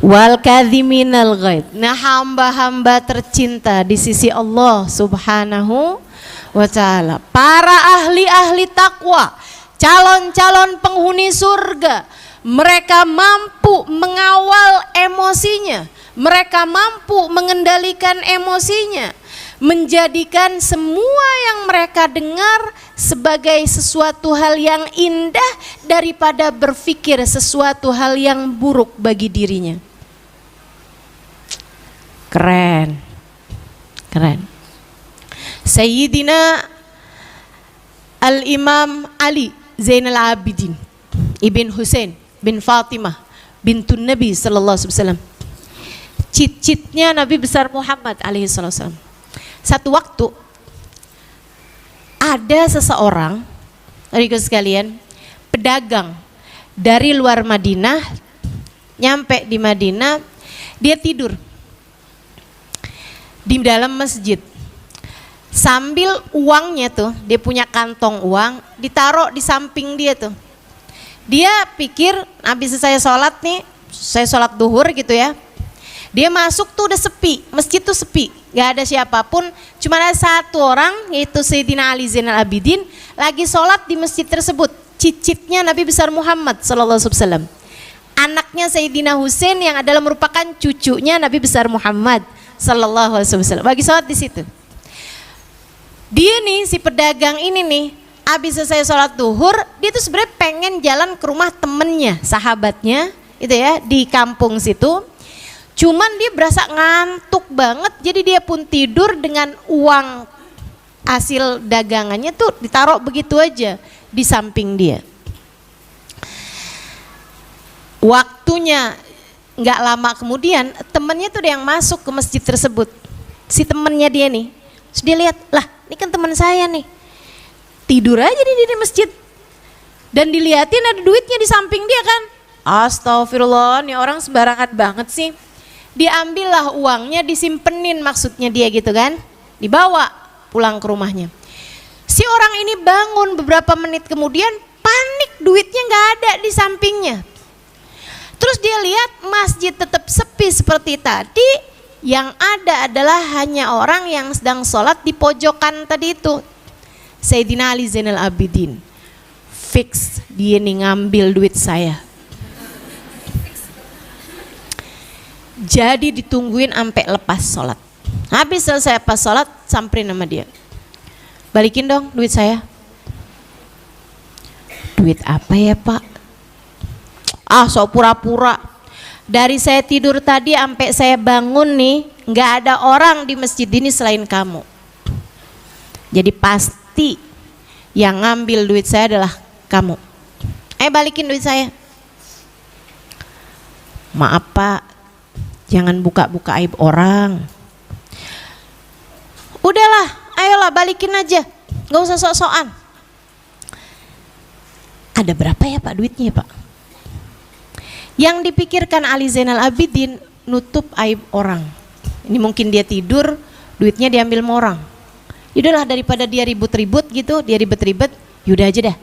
Wal kadhiminal ghaidh. Nah, hamba-hamba tercinta di sisi Allah Subhanahu wa taala, para ahli-ahli takwa, calon-calon penghuni surga, mereka mampu mengawal emosinya, mereka mampu mengendalikan emosinya, menjadikan semua yang mereka dengar sebagai sesuatu hal yang indah daripada berpikir sesuatu hal yang buruk bagi dirinya. Keren, keren. Sayyidina Al-Imam Ali Zainal Abidin Ibn Husain bin Fatimah bintun Nabi sallallahu alaihi wasallam, cicitnya Nabi besar Muhammad alaihi wasallam. Satu waktu ada seseorang, adik sekalian, pedagang dari luar Madinah, nyampe di Madinah, dia tidur di dalam masjid. Sambil uangnya tuh, dia punya kantong uang, ditaruh di samping dia tuh. Dia pikir habis saya sholat nih, saya sholat duhur gitu ya. Dia masuk tuh udah sepi, masjid tuh sepi, gak ada siapapun, cuma ada satu orang yaitu Sayyidina Ali Zainal Abidin lagi sholat di masjid tersebut. Cicitnya Nabi besar Muhammad sallallahu alaihi wasallam, anaknya Sayyidina Husain yang adalah merupakan cucunya Nabi besar Muhammad sallallahu alaihi wasallam, lagi sholat di situ. Dia nih, si pedagang ini nih, habis selesai sholat duhur, dia tuh sebenarnya pengen jalan ke rumah temennya, sahabatnya, itu ya, di kampung situ. Cuman dia berasa ngantuk banget, jadi dia pun tidur dengan uang hasil dagangannya tuh ditaruh begitu aja di samping dia. Waktunya nggak lama kemudian temennya tuh ada yang masuk ke masjid tersebut, si temennya dia nih. Terus dia lihat, lah ini kan teman saya nih, tidur aja di masjid, dan dilihatin ada duitnya di samping dia kan. Astagfirullah, nih orang sembarangan banget sih. Diambillah uangnya, disimpenin maksudnya dia gitu kan, dibawa pulang ke rumahnya. Si orang ini bangun beberapa menit kemudian, panik, duitnya nggak ada di sampingnya. Terus dia lihat masjid tetap sepi seperti tadi, yang ada adalah hanya orang yang sedang sholat di pojokan tadi itu. Sayyidina Ali Zainal Abidin, fix dia nih ngambil duit saya. Jadi ditungguin sampai lepas sholat. Habis selesai pas sholat, samperin sama dia, balikin dong duit saya. Duit apa ya pak? Ah, sok pura-pura. Dari saya tidur tadi sampai saya bangun nih, nggak ada orang di masjid ini selain kamu. Jadi pasti yang ngambil duit saya adalah kamu. Balikin duit saya. Maaf pak, jangan buka-buka aib orang. Udahlah, ayolah balikin aja, nggak usah sok-sokan. Ada berapa ya pak duitnya pak? Yang dipikirkan Ali Zainal Abidin, nutup aib orang. Ini mungkin dia tidur, duitnya diambil sama orang. Yaudahlah, daripada dia ribut-ribut gitu, dia ribet-ribet, yaudah aja dah.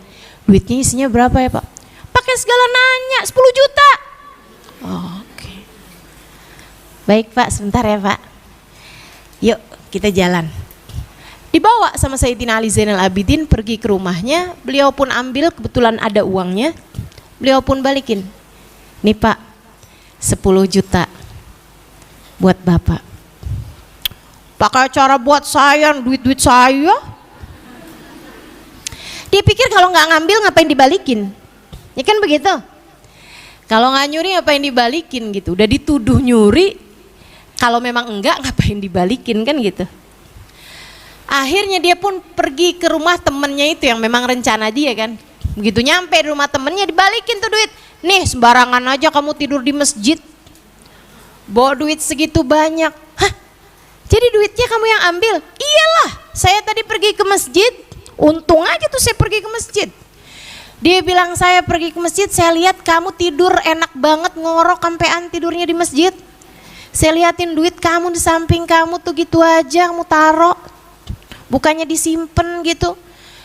Duitnya isinya berapa ya pak? Pakai segala nanya, 10 juta. Oh, oke. Baik pak, sebentar ya pak. Yuk kita jalan. Dibawa sama Sayyidina Ali Zainal Abidin pergi ke rumahnya, beliau pun ambil, kebetulan ada uangnya, beliau pun balikin. Nih Pak, 10 juta buat Bapak. Pakai cara buat saya, duit-duit saya. Dia pikir kalau nggak ngambil ngapain dibalikin, ya kan begitu. Kalau nggak nyuri ngapain dibalikin gitu, udah dituduh nyuri, kalau memang enggak ngapain dibalikin kan gitu. Akhirnya dia pun pergi ke rumah temennya itu yang memang rencana dia kan. Begitu nyampe di rumah temennya dibalikin tuh duit. Nih sembarangan aja kamu tidur di masjid, bawa duit segitu banyak. Hah? Jadi duitnya kamu yang ambil? Iyalah, saya tadi pergi ke masjid, untung aja tuh saya pergi ke masjid. Dia bilang saya pergi ke masjid, saya lihat kamu tidur enak banget, ngorok sampean tidurnya di masjid. Saya liatin duit kamu di samping kamu tuh gitu aja kamu taruh, bukannya disimpan gitu.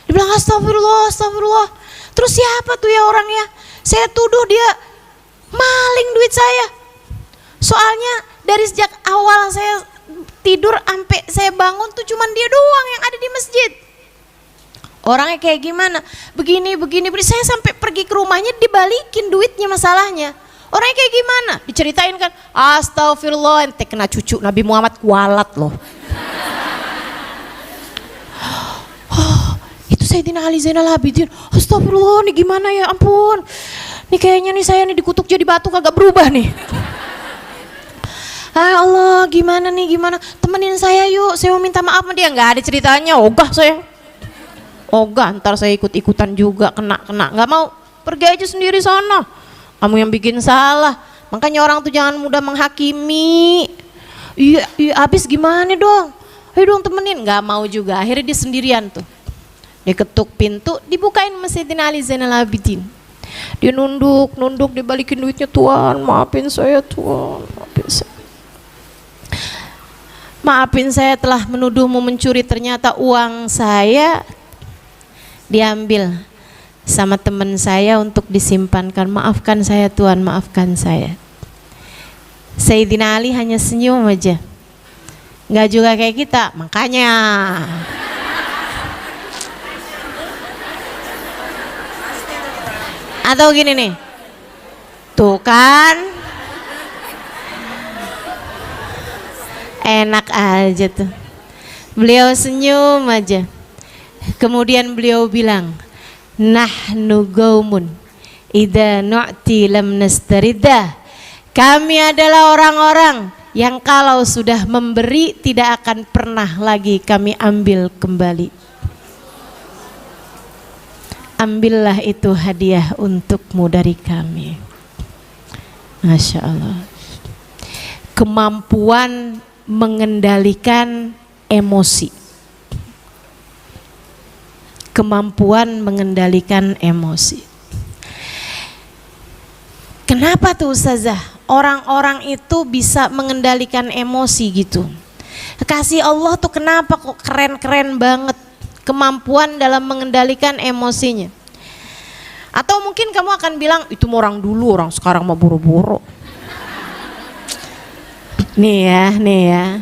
Dia bilang astagfirullah, astagfirullah. Terus siapa tuh ya orangnya? Saya tuduh dia maling duit saya. Soalnya dari sejak awal saya tidur sampai saya bangun tuh cuman dia doang yang ada di masjid. Orangnya kayak gimana? Begini, saya sampai pergi ke rumahnya dibalikin duitnya masalahnya. Orangnya kayak gimana? Diceritain kan, astagfirullah, ente kena cucu Nabi Muhammad kualat loh. Itu Sayyidina Ali Zainal Abidin, astagfirullah nih gimana ya ampun. Nih kayaknya nih saya nih dikutuk jadi batu kagak berubah nih. Ah Allah gimana nih gimana, temenin saya yuk, saya mau minta maaf sama dia. Nggak ada ceritanya, ogah saya. Ogah ntar saya ikut-ikutan juga kena, nggak mau, pergi aja sendiri sana. Kamu yang bikin salah. Makanya orang tuh jangan mudah menghakimi. Iya habis gimana dong, ayo dong temenin. Nggak mau juga, akhirnya dia sendirian tuh. Dia ketuk pintu, dibukain Sayyidina Ali Zainal Abidin. Dia nunduk, dibalikin duitnya, Tuhan maafin saya Tuhan, maafin saya. Maafin saya telah menuduhmu mencuri, ternyata uang saya diambil sama teman saya untuk disimpankan. Maafkan saya Tuhan, maafkan saya. Sayyidina Ali hanya senyum aja, nggak juga kayak kita. Makanya atau gini nih, tuh kan enak aja tuh, beliau senyum aja. Kemudian beliau bilang, nahnu gaumun idza nu'ti lam nastaridah. Kami adalah orang-orang yang kalau sudah memberi tidak akan pernah lagi kami ambil kembali. Ambillah itu hadiah untukmu dari kami. Masya Allah. Kemampuan mengendalikan emosi. Kemampuan mengendalikan emosi. Kenapa tuh Ustazah orang-orang itu bisa mengendalikan emosi gitu? Kasih Allah tuh kenapa kok keren-keren banget kemampuan dalam mengendalikan emosinya? Atau mungkin kamu akan bilang itu orang dulu, orang sekarang mah buru-buru. Nih ya.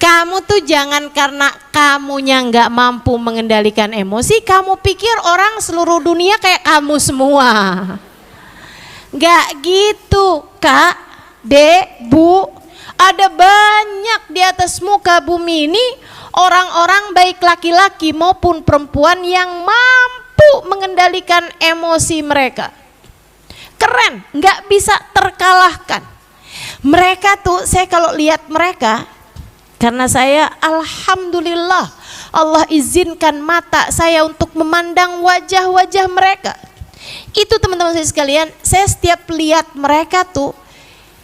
Kamu tuh jangan karena kamunya nggak mampu mengendalikan emosi, kamu pikir orang seluruh dunia kayak kamu semua. Nggak gitu, Kak, Dek, Bu. Ada banyak di atas muka bumi ini orang-orang baik laki-laki maupun perempuan yang mampu mengendalikan emosi mereka. Keren, nggak bisa terkalahkan. Mereka tuh, saya kalau lihat mereka, karena saya alhamdulillah Allah izinkan mata saya untuk memandang wajah-wajah mereka. Itu teman-teman saya sekalian, saya setiap lihat mereka tuh,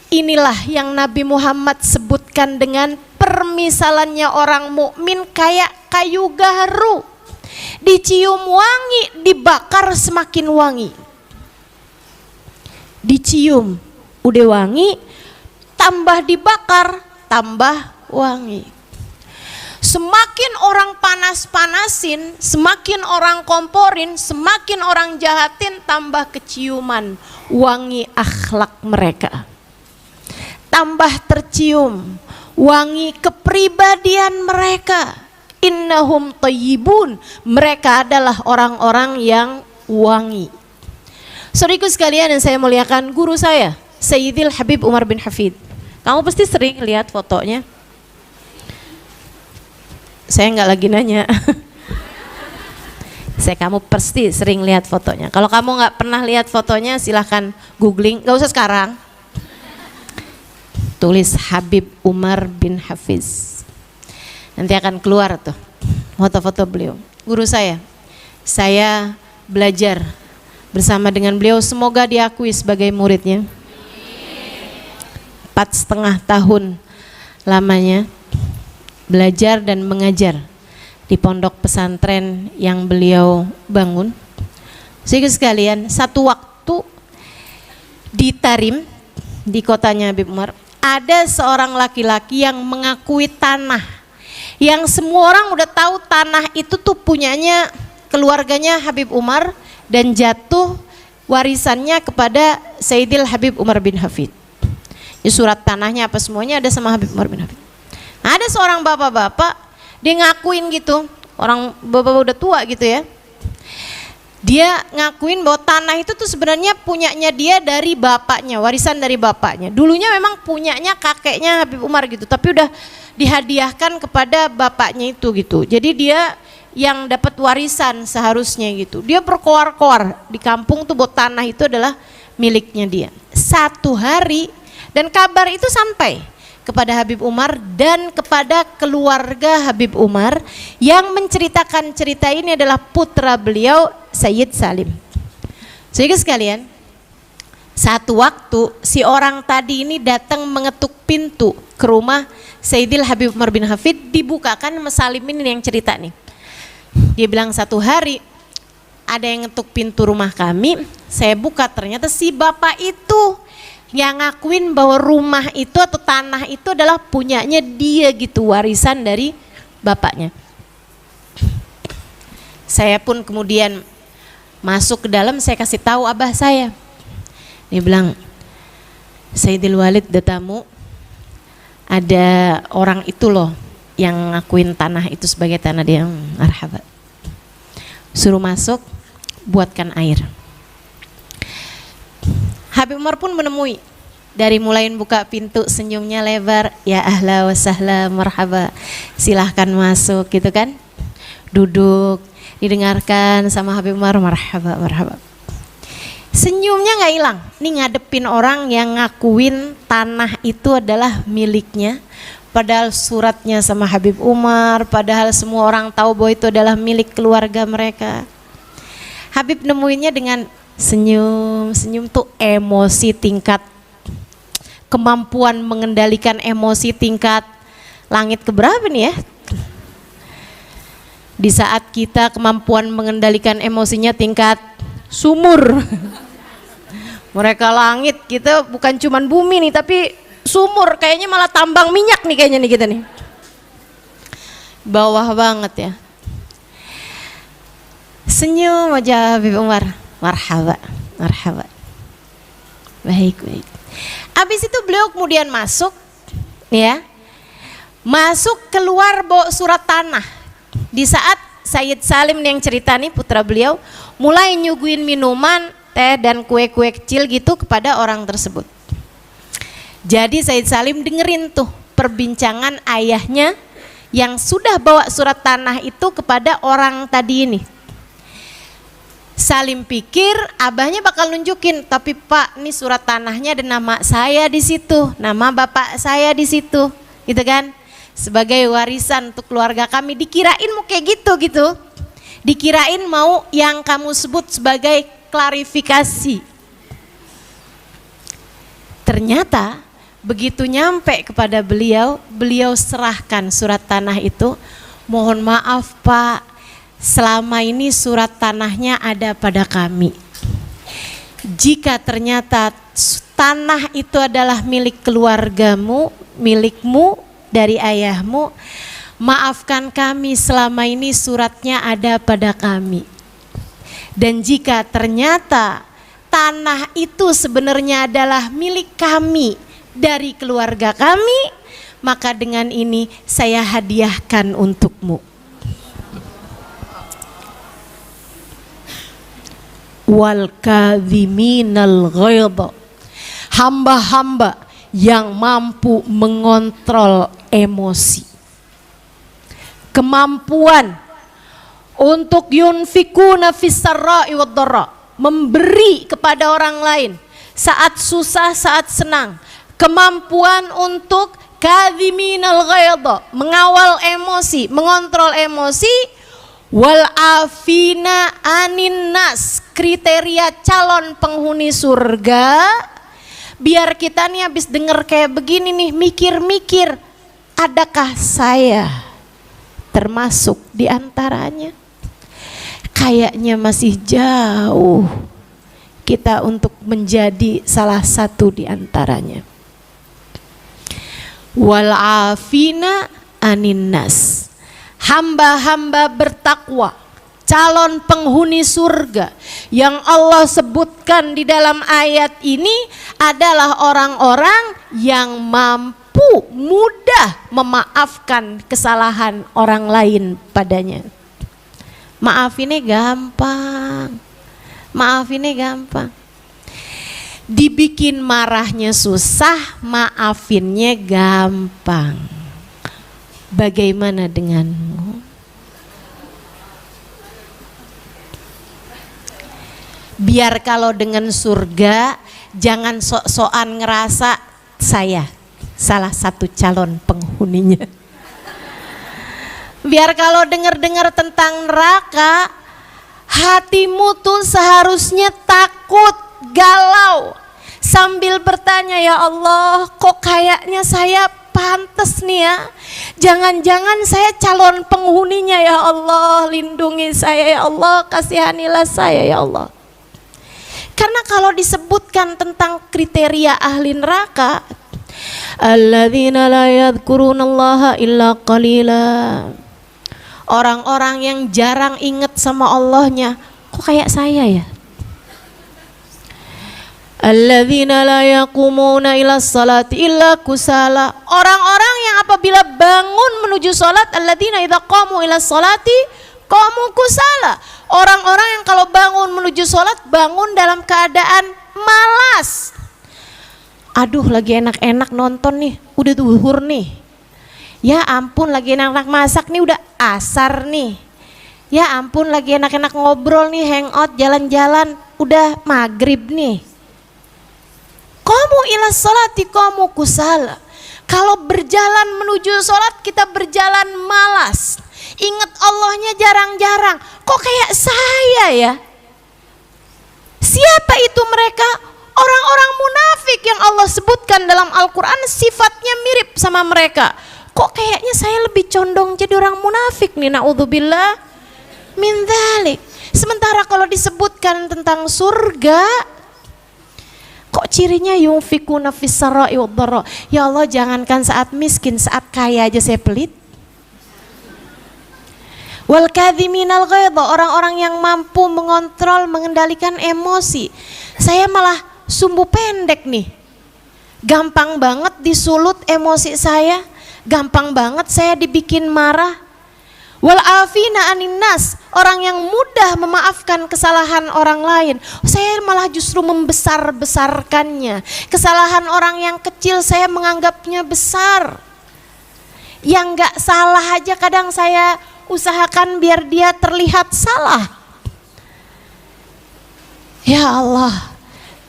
inilah yang Nabi Muhammad sebutkan dengan permisalannya orang mukmin kayak kayu gaharu. Dicium wangi, dibakar semakin wangi. Dicium udah wangi, tambah dibakar tambah wangi. Semakin orang panas-panasin, semakin orang komporin, semakin orang jahatin, tambah keciuman wangi akhlak mereka. Tambah tercium wangi kepribadian mereka. innahum thayyibun, mereka adalah orang-orang yang wangi. Saudaraku sekalian yang saya muliakan, guru saya Sayyidil Habib Umar bin Hafid, kamu pasti sering lihat fotonya. Saya nggak lagi nanya. Kamu pasti sering lihat fotonya. Kalau kamu nggak pernah lihat fotonya, silahkan googling. Nggak usah sekarang. Tulis Habib Umar bin Hafiz. Nanti akan keluar tuh foto-foto beliau. Guru saya belajar bersama dengan beliau. Semoga diakui sebagai muridnya. 4,5 tahun lamanya belajar dan mengajar di pondok pesantren yang beliau bangun. Sehingga sekalian, satu waktu di Tarim, di kotanya Habib Umar, ada seorang laki-laki yang mengakui tanah, yang semua orang udah tahu tanah itu tuh punyanya keluarganya Habib Umar dan jatuh warisannya kepada Sayyidil Habib Umar bin Hafid. Ya, surat tanahnya apa semuanya ada sama Habib Umar bin Hafid. Ada seorang bapak-bapak, dia ngakuin gitu, orang bapak-bapak udah tua gitu ya. Dia ngakuin bahwa tanah itu tuh sebenarnya punyanya dia dari bapaknya, warisan dari bapaknya. Dulunya memang punyanya kakeknya Habib Umar gitu, tapi udah dihadiahkan kepada bapaknya itu gitu. Jadi dia yang dapat warisan seharusnya gitu. Dia berkoar-koar di kampung tuh bahwa tanah itu adalah miliknya dia. Satu hari, dan kabar itu sampai kepada Habib Umar dan kepada keluarga Habib Umar, yang menceritakan cerita ini adalah putra beliau Sayyid Salim. Sehingga sekalian, satu waktu si orang tadi ini datang mengetuk pintu ke rumah Sayyidil Habib Umar bin Hafid, dibukakan sama Salim ini yang cerita nih. Dia bilang, satu hari ada yang ngetuk pintu rumah kami, saya buka, ternyata si bapak itu yang ngakuin bahwa rumah itu atau tanah itu adalah punyanya dia gitu, warisan dari bapaknya. Saya pun kemudian masuk ke dalam, saya kasih tahu abah saya. Dia bilang, Sayyidil Walid datamu, ada orang itu loh yang ngakuin tanah itu sebagai tanah dia. Marhaba. Suruh masuk, buatkan air. Habib Umar pun menemui, dari mulai buka pintu senyumnya lebar, ya ahla wa sahla marhaba, silahkan masuk gitu kan. Duduk, didengarkan sama Habib Umar, marhaba marhaba. Senyumnya nggak hilang. Ini ngadepin orang yang ngakuin tanah itu adalah miliknya, padahal suratnya sama Habib Umar, padahal semua orang tahu bahwa itu adalah milik keluarga mereka. Habib nemuinnya dengan senyum, senyum tuh emosi tingkat, kemampuan mengendalikan emosi tingkat langit keberapa nih ya? Di saat kita kemampuan mengendalikan emosinya tingkat sumur. Mereka langit, kita bukan cuman bumi nih, tapi sumur, kayaknya malah tambang minyak nih kayaknya nih kita nih. Bawah banget ya. Senyum aja Habib Umar. Marhaba, marhaba. Baik, baik. Habis itu beliau kemudian masuk, ya, masuk keluar bawa surat tanah. Di saat Sayyid Salim yang cerita nih, putra beliau, mulai nyuguhin minuman, teh dan kue-kue kecil gitu kepada orang tersebut. Jadi Sayyid Salim dengerin tuh perbincangan ayahnya yang sudah bawa surat tanah itu kepada orang tadi ini. Salim pikir abahnya bakal nunjukin, tapi Pak, ini surat tanahnya ada nama saya di situ, nama bapak saya di situ, gitu kan? Sebagai warisan untuk keluarga kami. Dikirain mau kayak gitu. Dikirain mau yang kamu sebut sebagai klarifikasi. Ternyata begitu nyampe kepada beliau, beliau serahkan surat tanah itu. Mohon maaf Pak, selama ini surat tanahnya ada pada kami. Jika ternyata tanah itu adalah milik keluargamu, milikmu dari ayahmu, maafkan kami, selama ini suratnya ada pada kami. Dan jika ternyata tanah itu sebenarnya adalah milik kami dari keluarga kami, maka dengan ini saya hadiahkan untukmu. wal kadhiminal ghaidha, hamba-hamba yang mampu mengontrol emosi. Kemampuan untuk yunfikuna fis-sarra'i wad-dharra, memberi kepada orang lain saat susah, saat senang. Kemampuan untuk kadhiminal ghaidha, mengawal emosi, mengontrol emosi. Wal afina anin nas, kriteria calon penghuni surga. Biar kita nih habis denger kayak begini nih, mikir-mikir, adakah saya termasuk di antaranya? Kayaknya masih jauh kita untuk menjadi salah satu di antaranya. Wal afina anin nas, hamba-hamba bertakwa, calon penghuni surga yang Allah sebutkan di dalam ayat ini adalah orang-orang yang mampu mudah memaafkan kesalahan orang lain padanya. Maafinnya gampang, maafinnya gampang. Dibikin marahnya susah, maafinnya gampang. Bagaimana denganmu? Biar kalau dengan surga jangan sok-sokan ngerasa saya salah satu calon penghuninya. Biar kalau dengar-dengar tentang neraka, hatimu tuh seharusnya takut, galau, sambil bertanya, ya Allah, kok kayaknya saya pantes nih ya, jangan-jangan saya calon penghuninya, ya Allah, lindungi saya ya Allah, kasihanilah saya ya Allah. Karena kalau disebutkan tentang kriteria ahli neraka, alladzina la yadhkurunallaha illa qalila, orang-orang yang jarang ingat sama Allahnya. Kok kayak saya ya? Alladzina la yaqumuna ila salati illa kusala, orang-orang yang apabila bangun menuju salat, alladzina idza qamu ila salati qamu kusala, orang-orang yang kalau bangun menuju salat bangun dalam keadaan malas. Aduh, lagi enak-enak nonton nih, udah zuhur nih. Ya ampun, lagi enak-enak masak nih, udah asar nih. Ya ampun, lagi enak-enak ngobrol nih, hangout, jalan-jalan, udah maghrib nih. Qamu ila sholati qamu kusala. Kalau berjalan menuju sholat kita berjalan malas, ingat Allahnya jarang-jarang. Kok kayak saya ya? Siapa itu mereka? Orang-orang munafik yang Allah sebutkan dalam Al-Quran sifatnya mirip sama mereka. Kok kayaknya saya lebih condong jadi orang munafik nih, na'udzubillah min dzalik. Sementara kalau disebutkan tentang surga, kok cirinya yunfikuna fis-sarra'i wad-dharra. Ya Allah, jangankan saat miskin, saat kaya aja saya pelit. Wal kadhiminal ghaidha, orang-orang yang mampu mengontrol, mengendalikan emosi. Saya malah sumbu pendek nih, gampang banget disulut emosi saya, gampang banget saya dibikin marah. Wal afina anin nas, orang yang mudah memaafkan kesalahan orang lain. Saya malah justru membesar-besarkannya. Kesalahan orang yang kecil saya menganggapnya besar. Yang gak salah aja kadang saya usahakan biar dia terlihat salah. Ya Allah,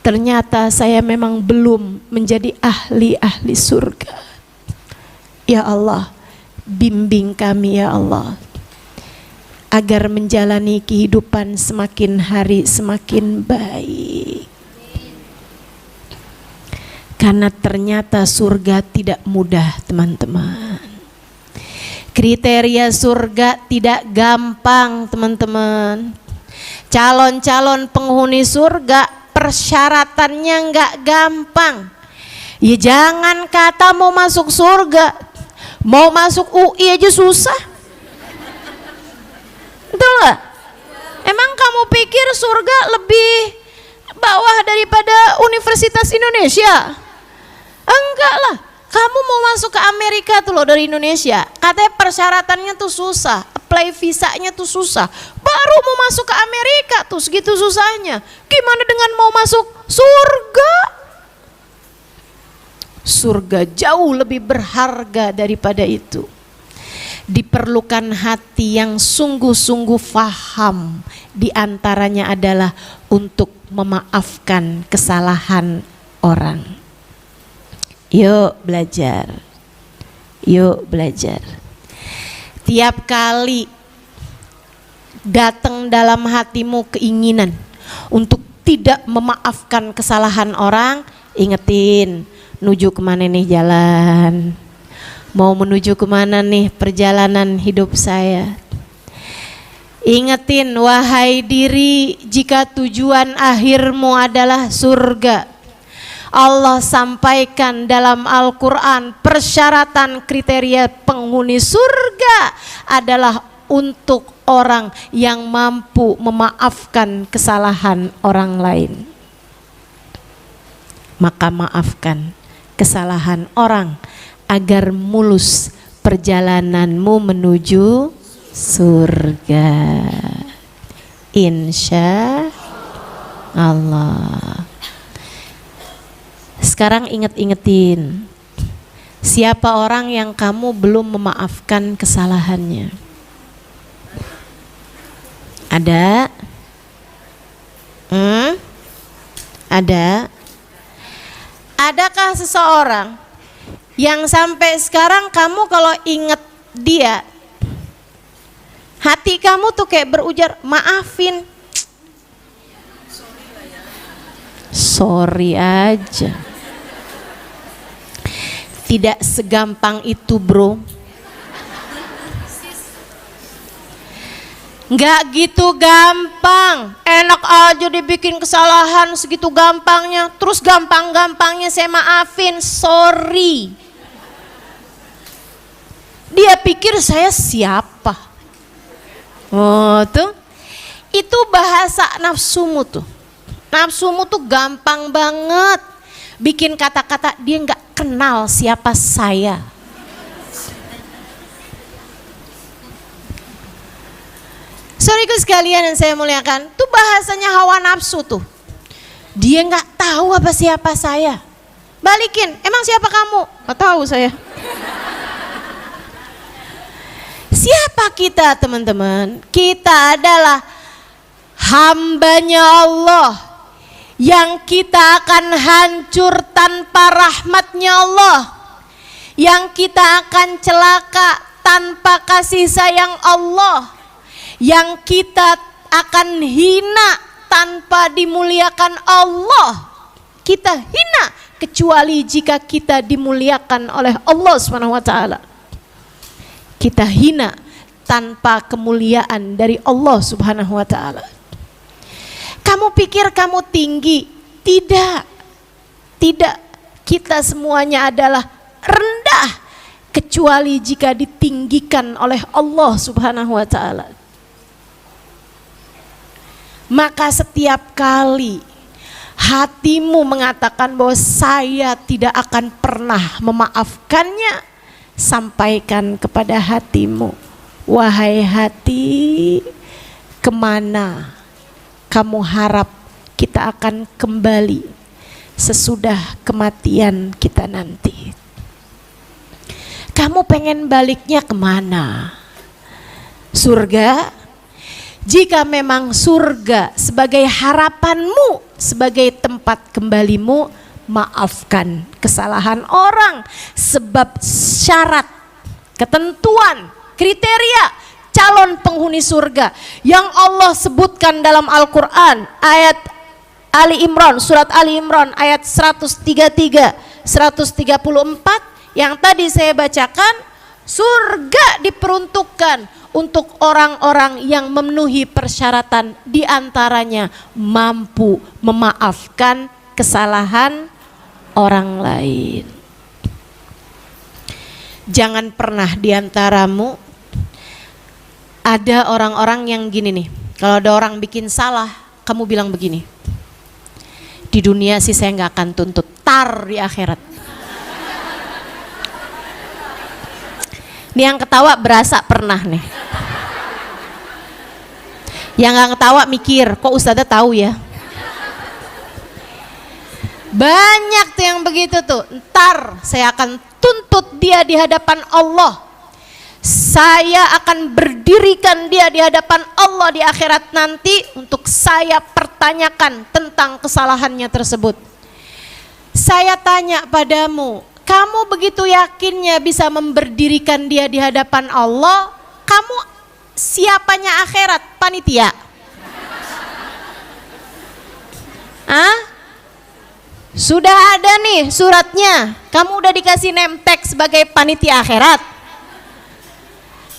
ternyata saya memang belum menjadi ahli-ahli surga. Ya Allah, bimbing kami ya Allah, agar menjalani kehidupan semakin hari semakin baik. Karena ternyata surga tidak mudah teman-teman. Kriteria surga tidak gampang teman-teman. Calon-calon penghuni surga persyaratannya nggak gampang. Ya jangan kata mau masuk surga, mau masuk UI aja susah. Betul gak? Emang kamu pikir surga lebih bawah daripada Universitas Indonesia? Enggak lah. Kamu mau masuk ke Amerika tuh loh dari Indonesia, katanya persyaratannya tuh susah, apply visanya tuh susah. Baru mau masuk ke Amerika tuh segitu susahnya. Gimana dengan mau masuk surga? Surga jauh lebih berharga daripada itu. Diperlukan hati yang sungguh-sungguh faham. Di antaranya adalah untuk memaafkan kesalahan orang. Yuk belajar. Yuk belajar. Tiap kali datang dalam hatimu keinginan untuk tidak memaafkan kesalahan orang, ingetin, menuju kemana nih jalan? Mau menuju kemana nih perjalanan hidup saya? Ingetin, wahai diri, jika tujuan akhirmu adalah surga, Allah sampaikan dalam Al-Quran persyaratan kriteria penghuni surga adalah untuk orang yang mampu memaafkan kesalahan orang lain. Maka maafkan kesalahan orang agar mulus perjalananmu menuju surga. Insya Allah. Sekarang inget-ingetin, siapa orang yang kamu belum memaafkan kesalahannya? Ada? Ada? Adakah seseorang yang sampai sekarang kamu kalau inget dia, hati kamu tuh kayak berujar, maafin, sorry aja. Tidak segampang itu bro. Nggak gitu gampang. Enak aja dibikin kesalahan segitu gampangnya. Terus gampang-gampangnya saya maafin, sorry. Dia pikir saya siapa? Oh tuh, itu bahasa nafsumu tuh. Nafsumu tuh gampang banget bikin kata-kata dia nggak kenal siapa saya. Saudaraku sekalian yang saya muliakan, tuh bahasanya hawa nafsu tuh. Dia nggak tahu apa siapa saya. Balikin, emang siapa kamu? Nggak tahu saya. Siapa kita teman-teman? Kita adalah hambanya Allah yang kita akan hancur tanpa rahmatnya Allah, yang kita akan celaka tanpa kasih sayang Allah, yang kita akan hina tanpa dimuliakan Allah. Kita hina kecuali jika kita dimuliakan oleh Allah SWT. Kita hina tanpa kemuliaan dari Allah Subhanahu wa taala. Kamu pikir kamu tinggi? Tidak. Tidak. Kita semuanya adalah rendah kecuali jika ditinggikan oleh Allah Subhanahu wa taala. Maka setiap kali hatimu mengatakan bahwa saya tidak akan pernah memaafkannya, sampaikan kepada hatimu, wahai hati, kemana kamu harap kita akan kembali sesudah kematian kita nanti? Kamu pengen baliknya kemana? Surga? Jika memang surga sebagai harapanmu, sebagai tempat kembalimu, maafkan kesalahan orang. Sebab syarat, ketentuan, kriteria calon penghuni surga yang Allah sebutkan dalam Al-Quran, ayat Ali Imran, surat Ali Imran ayat 133, 134 yang tadi saya bacakan, surga diperuntukkan untuk orang-orang yang memenuhi persyaratan, diantaranya mampu memaafkan kesalahan orang lain. Jangan pernah diantaramu ada orang-orang yang gini nih, kalau ada orang bikin salah, kamu bilang begini, di dunia sih saya nggak akan tuntut, tar di akhirat. Ini yang ketawa berasa pernah nih. Yang nggak ketawa mikir, kok ustadzah tahu ya? Banyak tuh yang begitu tuh. Ntar saya akan tuntut dia di hadapan Allah. Saya akan berdirikan dia di hadapan Allah di akhirat nanti untuk saya pertanyakan tentang kesalahannya tersebut. Saya tanya padamu, kamu begitu yakinnya bisa memberdirikan dia di hadapan Allah? Kamu siapanya akhirat? Panitia? Sudah ada nih suratnya, kamu udah dikasih name tag sebagai panitia akhirat.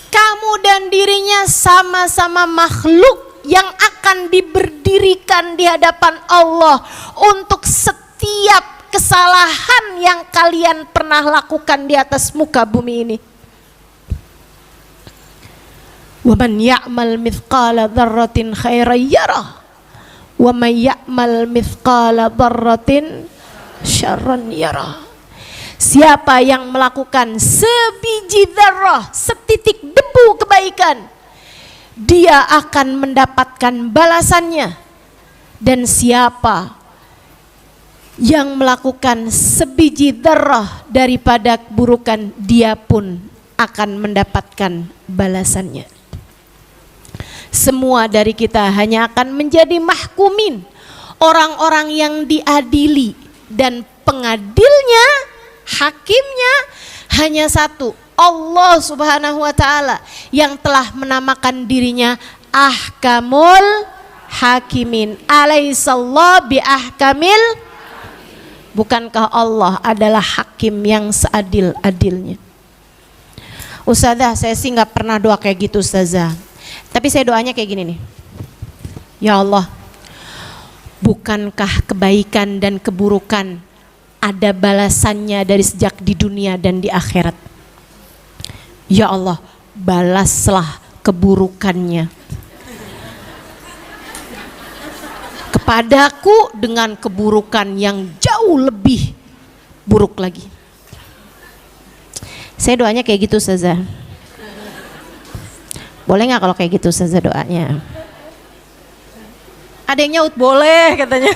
Kamu dan dirinya sama-sama makhluk yang akan diberdirikan di hadapan Allah untuk setiap kesalahan yang kalian pernah lakukan di atas muka bumi ini. Wa man ya'mal mithqala dzarratin khairan yarah wa man ya'mal mithqala dzarratin syarran yarah. Siapa yang melakukan sebiji dzarrah, setitik debu kebaikan, dia akan mendapatkan balasannya. Dan siapa yang melakukan sebiji dzarrah daripada keburukan, dia pun akan mendapatkan balasannya. Semua dari kita hanya akan menjadi mahkumin, orang-orang yang diadili, dan pengadilnya, hakimnya hanya satu, Allah Subhanahu wa ta'ala, yang telah menamakan dirinya Ahkamul Hakimin. Alaihissallahu bi ahkamil. Bukankah Allah adalah hakim yang seadil-adilnya? Ustazah, saya sih gak pernah doa kayak gitu ustazah, tapi saya doanya kayak gini nih. Ya Allah, bukankah kebaikan dan keburukan ada balasannya dari sejak di dunia dan di akhirat? Ya Allah, balaslah keburukannya kepadaku dengan keburukan yang jauh lebih buruk lagi. Saya doanya kayak gitu ustazah. Boleh gak kalau kayak gitu ustazah doanya? Ada yang nyaut boleh katanya.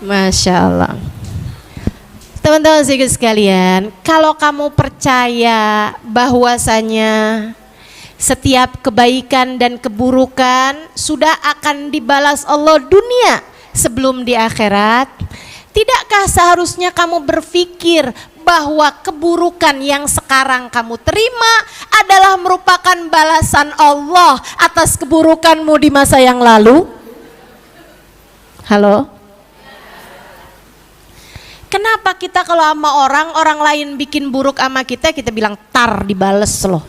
Masya Allah. Teman-teman sekalian, kalau kamu percaya bahwasanya setiap kebaikan dan keburukan sudah akan dibalas Allah dunia sebelum di akhirat, tidakkah seharusnya kamu berpikir bahwa keburukan yang sekarang kamu terima adalah merupakan balasan Allah atas keburukanmu di masa yang lalu? Halo? Kenapa kita kalau sama orang lain bikin buruk sama kita bilang tar dibales loh.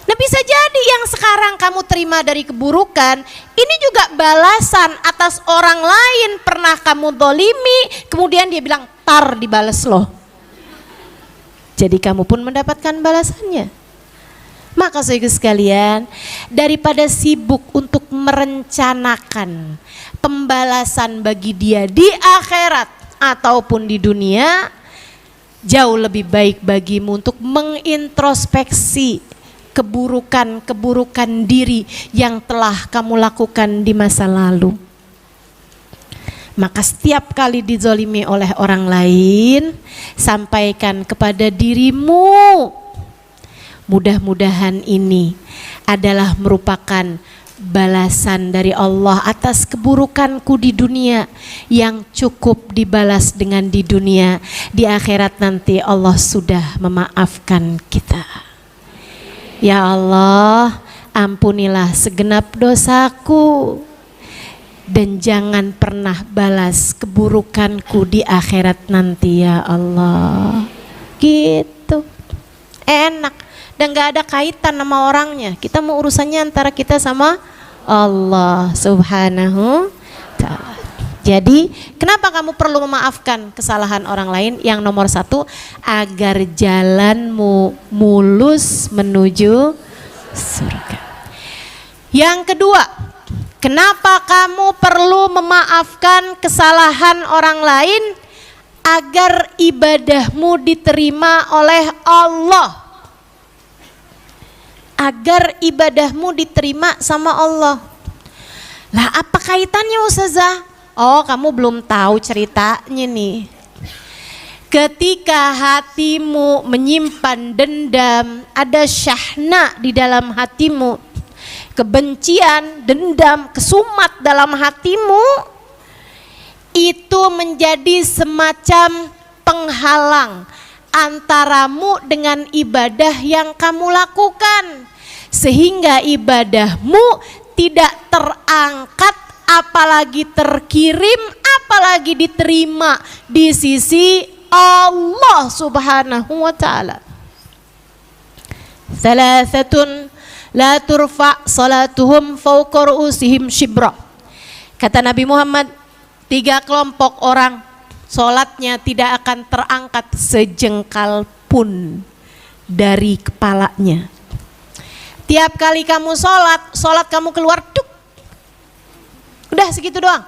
Nah bisa jadi yang sekarang kamu terima dari keburukan ini juga balasan atas orang lain pernah kamu dolimi, kemudian dia bilang tar dibales loh. Jadi kamu pun mendapatkan balasannya. Maka saudara sekalian, daripada sibuk untuk merencanakan pembalasan bagi dia di akhirat ataupun di dunia, jauh lebih baik bagimu untuk mengintrospeksi keburukan-keburukan diri yang telah kamu lakukan di masa lalu. Maka setiap kali dizolimi oleh orang lain, sampaikan kepada dirimu, mudah-mudahan ini adalah merupakan balasan dari Allah atas keburukanku di dunia yang cukup dibalas dengan di dunia. Di akhirat nanti Allah sudah memaafkan kita. Ya Allah, ampunilah segenap dosaku dan jangan pernah balas keburukanku di akhirat nanti ya Allah. Gitu. Enak. Dan gak ada kaitan sama orangnya. Kita mau urusannya antara kita sama Allah Subhanahu ta'ala. Jadi kenapa kamu perlu memaafkan kesalahan orang lain? Yang nomor satu, agar jalanmu mulus menuju surga. Yang kedua, kenapa kamu perlu memaafkan kesalahan orang lain? Agar ibadahmu diterima oleh Allah. agar ibadahmu diterima sama Allah. Lah apa kaitannya Ustazah? Oh, kamu belum tahu ceritanya nih. Ketika hatimu menyimpan dendam, ada syahna di dalam hatimu, kebencian, dendam, kesumat dalam hatimu, itu menjadi semacam penghalang antaramu dengan ibadah yang kamu lakukan, sehingga ibadahmu tidak terangkat, apalagi terkirim, apalagi diterima di sisi Allah Subhanahu wa ta'ala. Salasatun la turfa salatuhum fawqa ru'usihim shibra. Kata Nabi Muhammad, 3 kelompok orang sholatnya tidak akan terangkat sejengkal pun dari kepalanya. Tiap kali kamu sholat kamu keluar duk, udah segitu doang,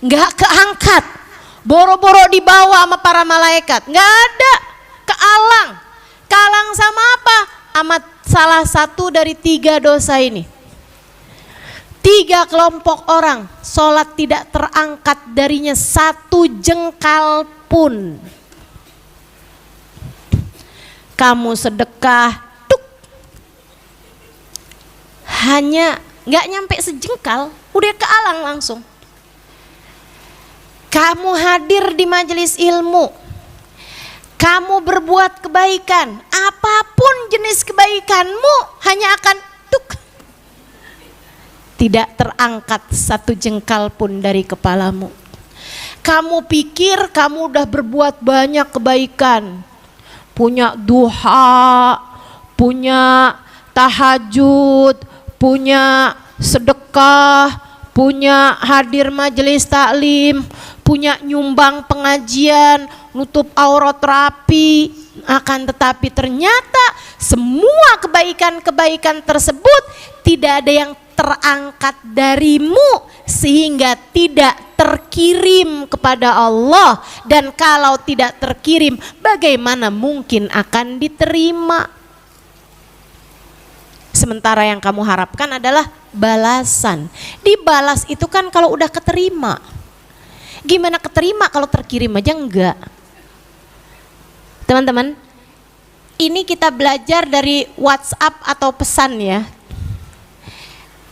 nggak keangkat, boro-boro dibawa sama para malaikat, nggak ada, kalang sama apa? Amat salah satu dari 3 dosa ini. 3 kelompok orang sholat tidak terangkat darinya 1 jengkal pun. Kamu sedekah, tuk, hanya nggak nyampe sejengkal, udah kealang langsung. Kamu hadir di majelis ilmu, kamu berbuat kebaikan, apapun jenis kebaikanmu hanya akan tuk, tidak terangkat 1 jengkal pun dari kepalamu. Kamu pikir kamu udah berbuat banyak kebaikan, punya duha, punya tahajud, punya sedekah, punya hadir majelis taklim, punya nyumbang pengajian, nutup aurat rapi. Akan tetapi ternyata semua kebaikan-kebaikan tersebut tidak ada yang terangkat darimu, sehingga tidak terkirim kepada Allah. Dan kalau tidak terkirim, bagaimana mungkin akan diterima? Sementara yang kamu harapkan adalah balasan. Dibalas itu kan kalau udah keterima. Gimana keterima kalau terkirim aja enggak? Teman-teman, ini kita belajar dari WhatsApp atau pesan ya.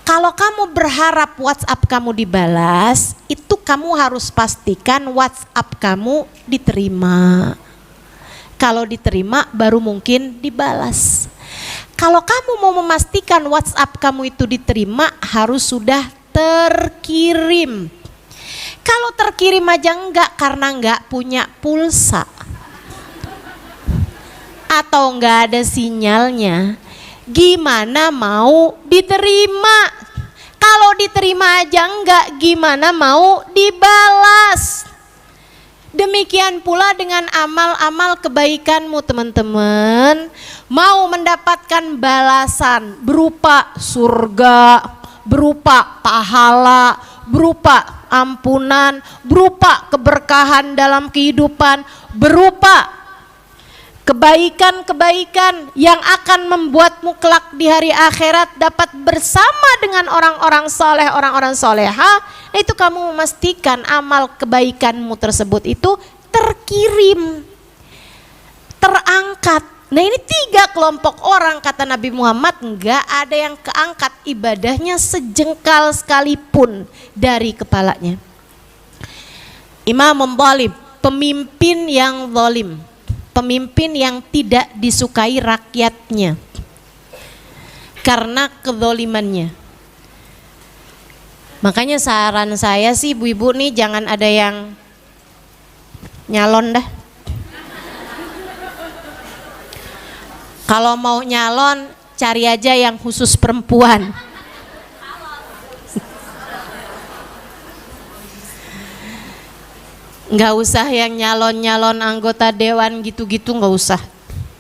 Kalau kamu berharap WhatsApp kamu dibalas, itu kamu harus pastikan WhatsApp kamu diterima. Kalau diterima baru mungkin dibalas. Kalau kamu mau memastikan WhatsApp kamu itu diterima, harus sudah terkirim. Kalau terkirim aja enggak karena enggak punya pulsa atau enggak ada sinyalnya, gimana mau diterima? Kalau diterima aja enggak, gimana mau dibalas? Demikian pula dengan amal-amal kebaikanmu teman-teman. Mau mendapatkan balasan berupa surga, berupa pahala, berupa ampunan, berupa keberkahan dalam kehidupan, berupa kebaikan-kebaikan yang akan membuatmu kelak di hari akhirat dapat bersama dengan orang-orang soleh, orang-orang soleha. Itu kamu memastikan amal kebaikanmu tersebut itu terkirim, terangkat. Nah ini 3 kelompok orang kata Nabi Muhammad, enggak ada yang keangkat ibadahnya sejengkal sekalipun dari kepalanya. Imam zalim, pemimpin yang zalim, pemimpin yang tidak disukai rakyatnya karena kezalimannya. Makanya saran saya sih ibu-ibu nih, jangan ada yang nyalon dah. Kalau mau nyalon cari aja yang khusus perempuan. Nggak usah yang nyalon-nyalon anggota dewan gitu-gitu, nggak usah.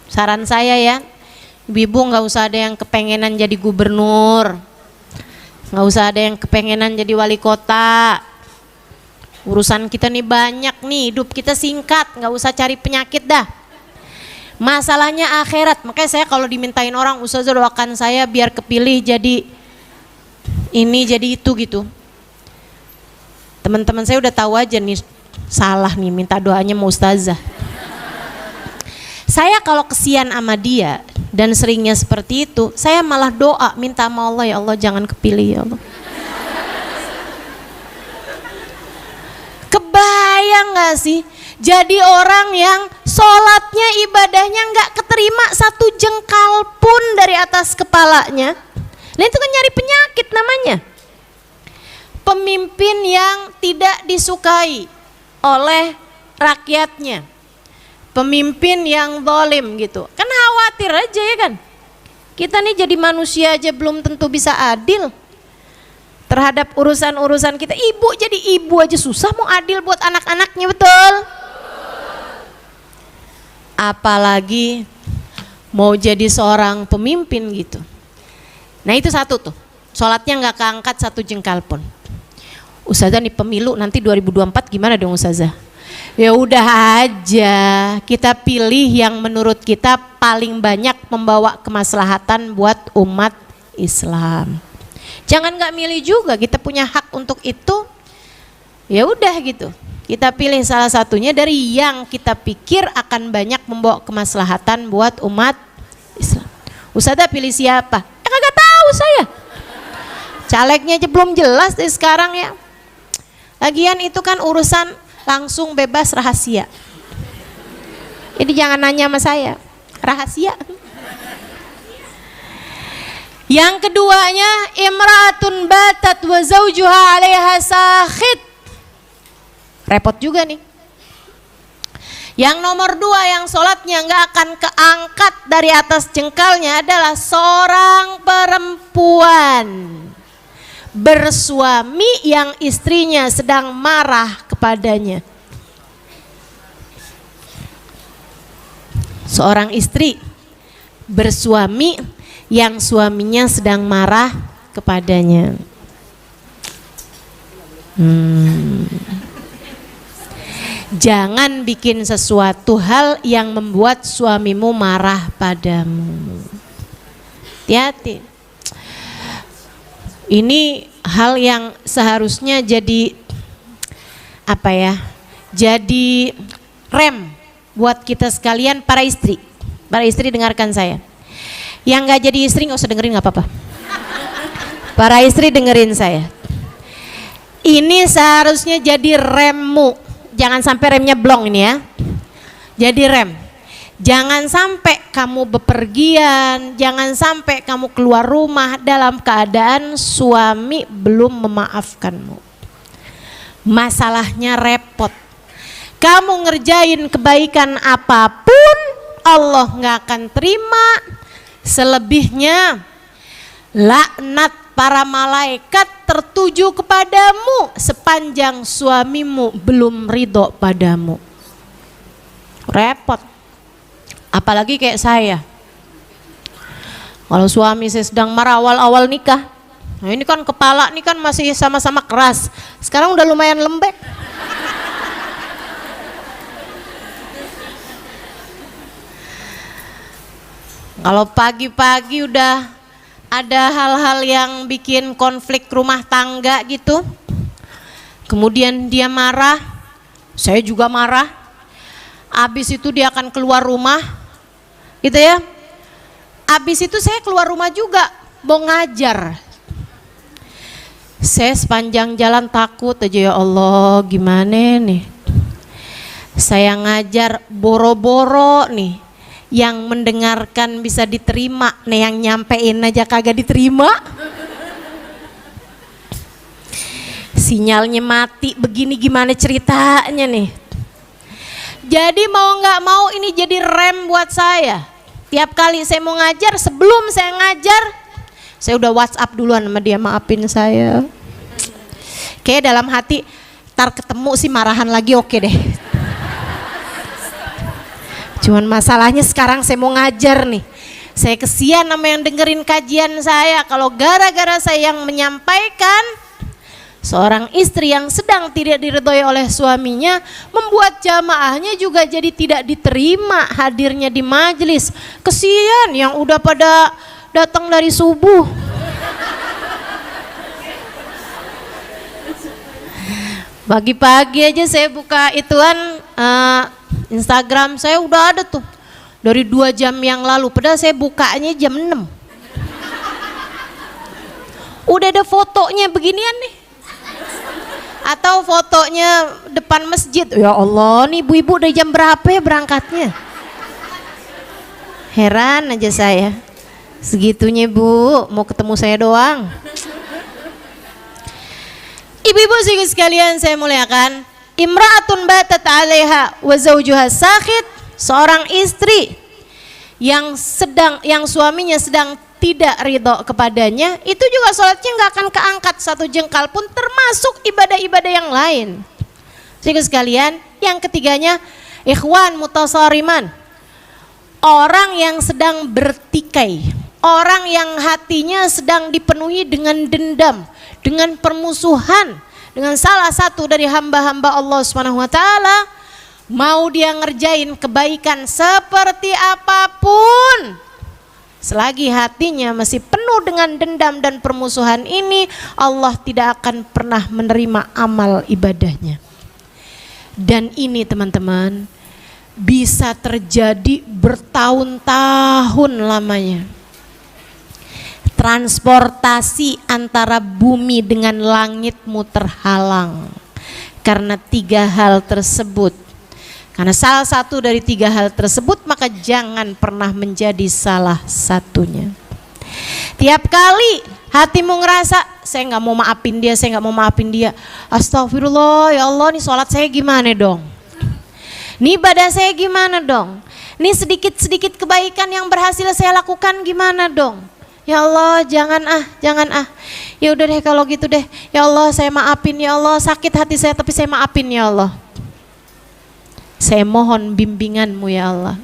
Saran saya ya, ibu-ibu nggak usah ada yang kepengenan jadi gubernur, nggak usah ada yang kepengenan jadi wali kota. Urusan kita nih banyak nih, hidup kita singkat, nggak usah cari penyakit dah. Masalahnya akhirat. Makanya saya kalau dimintain orang, ustazah doakan saya biar kepilih jadi ini jadi itu gitu. Teman-teman saya udah tahu aja nih salah nih minta doanya mau ustazah. Saya kalau kesian sama dia dan seringnya seperti itu, saya malah doa minta sama Allah, ya Allah jangan kepilih ya Allah. Kebayang gak sih? Jadi orang yang sholatnya ibadahnya gak keterima satu jengkal pun dari atas kepalanya. Nah itu kan nyari penyakit namanya. Pemimpin yang tidak disukai oleh rakyatnya. Pemimpin yang zalim gitu. Kan khawatir aja ya kan. Kita nih jadi manusia aja belum tentu bisa adil terhadap urusan-urusan kita. Ibu jadi ibu aja susah mau adil buat anak-anaknya, betul? Apalagi mau jadi seorang pemimpin gitu. Nah itu satu tuh, sholatnya nggak keangkat satu jengkal pun. Ustazah nih pemilu nanti 2024 gimana dong ustazah? Ya udah aja, kita pilih yang menurut kita paling banyak membawa kemaslahatan buat umat Islam. Jangan nggak milih juga, kita punya hak untuk itu. Ya udah gitu. Kita pilih salah satunya dari yang kita pikir akan banyak membawa kemaslahatan buat umat Islam. Ustazah pilih siapa? Kagak tahu saya. Calegnya aja belum jelas deh sekarang ya. Lagian itu kan urusan langsung bebas rahasia. Jadi jangan nanya sama saya. Rahasia. Yang keduanya, imra'atun batat wa zawjuha 'alaiha sakhit. Repot juga nih. Yang nomor dua yang sholatnya nggak akan keangkat dari atas jengkalnya adalah seorang perempuan bersuami yang istrinya sedang marah kepadanya. Seorang istri bersuami yang suaminya sedang marah kepadanya. Jangan bikin sesuatu hal yang membuat suamimu marah padamu. Hati-hati. Ini hal yang seharusnya jadi apa ya? Jadi rem buat kita sekalian para istri. Para istri dengarkan saya. Yang nggak jadi istri nggak usah dengerin, nggak apa-apa. Para istri dengerin saya. Ini seharusnya jadi remmu. Jangan sampai remnya blong ini ya. Jadi rem. Jangan sampai kamu bepergian, jangan sampai kamu keluar rumah dalam keadaan suami belum memaafkanmu. Masalahnya repot. Kamu ngerjain kebaikan apapun, Allah nggak akan terima. Selebihnya laknat para malaikat tertuju kepadamu sepanjang suamimu belum ridho padamu. Repot. Apalagi kayak saya. Kalau suami saya sedang marah awal-awal nikah, nah ini kan kepala ini kan masih sama-sama keras. Sekarang udah lumayan lembek. Kalau pagi-pagi udah ada hal-hal yang bikin konflik rumah tangga gitu, kemudian dia marah, saya juga marah, habis itu dia akan keluar rumah gitu ya, habis itu saya keluar rumah juga mau ngajar. Saya sepanjang jalan takut aja, ya Allah gimana nih saya ngajar boro-boro nih, yang mendengarkan bisa diterima, nih yang nyampein aja kagak diterima. Sinyalnya mati begini gimana ceritanya nih. Jadi mau nggak mau ini jadi rem buat saya. Tiap kali saya mau ngajar, sebelum saya ngajar, saya udah WhatsApp duluan sama dia, maafin saya. Kayak dalam hati, tar ketemu sih marahan lagi oke deh. Cuman masalahnya sekarang saya mau ngajar nih. Saya kesian sama yang dengerin kajian saya. Kalau gara-gara saya yang menyampaikan, Seorang istri yang sedang tidak diridhoi oleh suaminya membuat jamaahnya juga jadi tidak diterima hadirnya di majelis. Kesian yang udah pada datang dari subuh. Pagi-pagi aja saya buka ituan Instagram saya udah ada tuh dari 2 jam yang lalu, padahal saya bukanya jam 6. Udah ada fotonya beginian nih, atau fotonya depan masjid. Ya Allah, nih ibu-ibu udah jam berapa ya berangkatnya? Heran aja saya, segitunya Bu, mau ketemu saya doang. Ibu-ibu sekalian saya muliakan, imra'atun batat 'alaiha wa zawjuha sakhit, seorang istri yang suaminya sedang tidak ridho kepadanya, itu juga sholatnya nggak akan keangkat 1 jengkal pun, termasuk ibadah-ibadah yang lain. Jadi sekalian, yang ketiganya ikhwan mutasariman, orang yang sedang bertikai, orang yang hatinya sedang dipenuhi dengan dendam, dengan permusuhan dengan salah satu dari hamba-hamba Allah Subhanahu wa taala. Mau dia ngerjain kebaikan seperti apapun, selagi hatinya masih penuh dengan dendam dan permusuhan ini, Allah tidak akan pernah menerima amal ibadahnya. Dan ini teman-teman bisa terjadi bertahun-tahun lamanya. Transportasi antara bumi dengan langitmu terhalang karena 3 hal tersebut. Karena salah satu dari 3 hal tersebut, maka jangan pernah menjadi salah satunya. Tiap kali hatimu ngerasa saya nggak mau maafin dia, saya nggak mau maafin dia, astagfirullah ya Allah, nih sholat saya gimana dong? Nih ibadah saya gimana dong? Nih sedikit-sedikit kebaikan yang berhasil saya lakukan gimana dong? Ya Allah, jangan ah. Ya udah deh kalau gitu deh. Ya Allah, saya maafin ya Allah, sakit hati saya tapi saya maafin ya Allah. Saya mohon bimbinganmu ya Allah,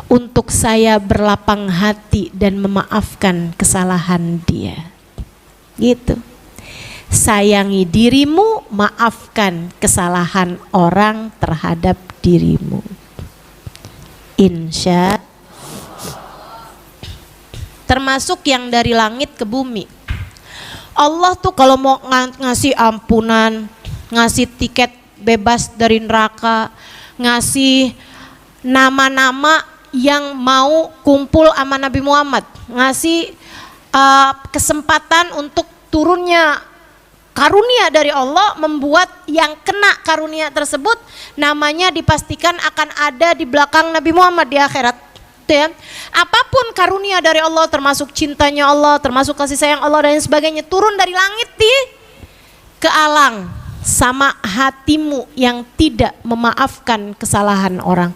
untuk saya berlapang hati dan memaafkan kesalahan dia. Gitu. Sayangi dirimu, maafkan kesalahan orang terhadap dirimu. Insya. Termasuk yang dari langit ke bumi. Allah tuh kalau mau ngasih ampunan, ngasih tiket bebas dari neraka, ngasih nama-nama yang mau kumpul sama Nabi Muhammad, ngasih kesempatan untuk turunnya karunia dari Allah, membuat yang kena karunia tersebut namanya dipastikan akan ada di belakang Nabi Muhammad di akhirat. Ya. Apapun karunia dari Allah, termasuk cintanya Allah, termasuk kasih sayang Allah dan sebagainya, turun dari langit ke alang sama hatimu yang tidak memaafkan kesalahan orang.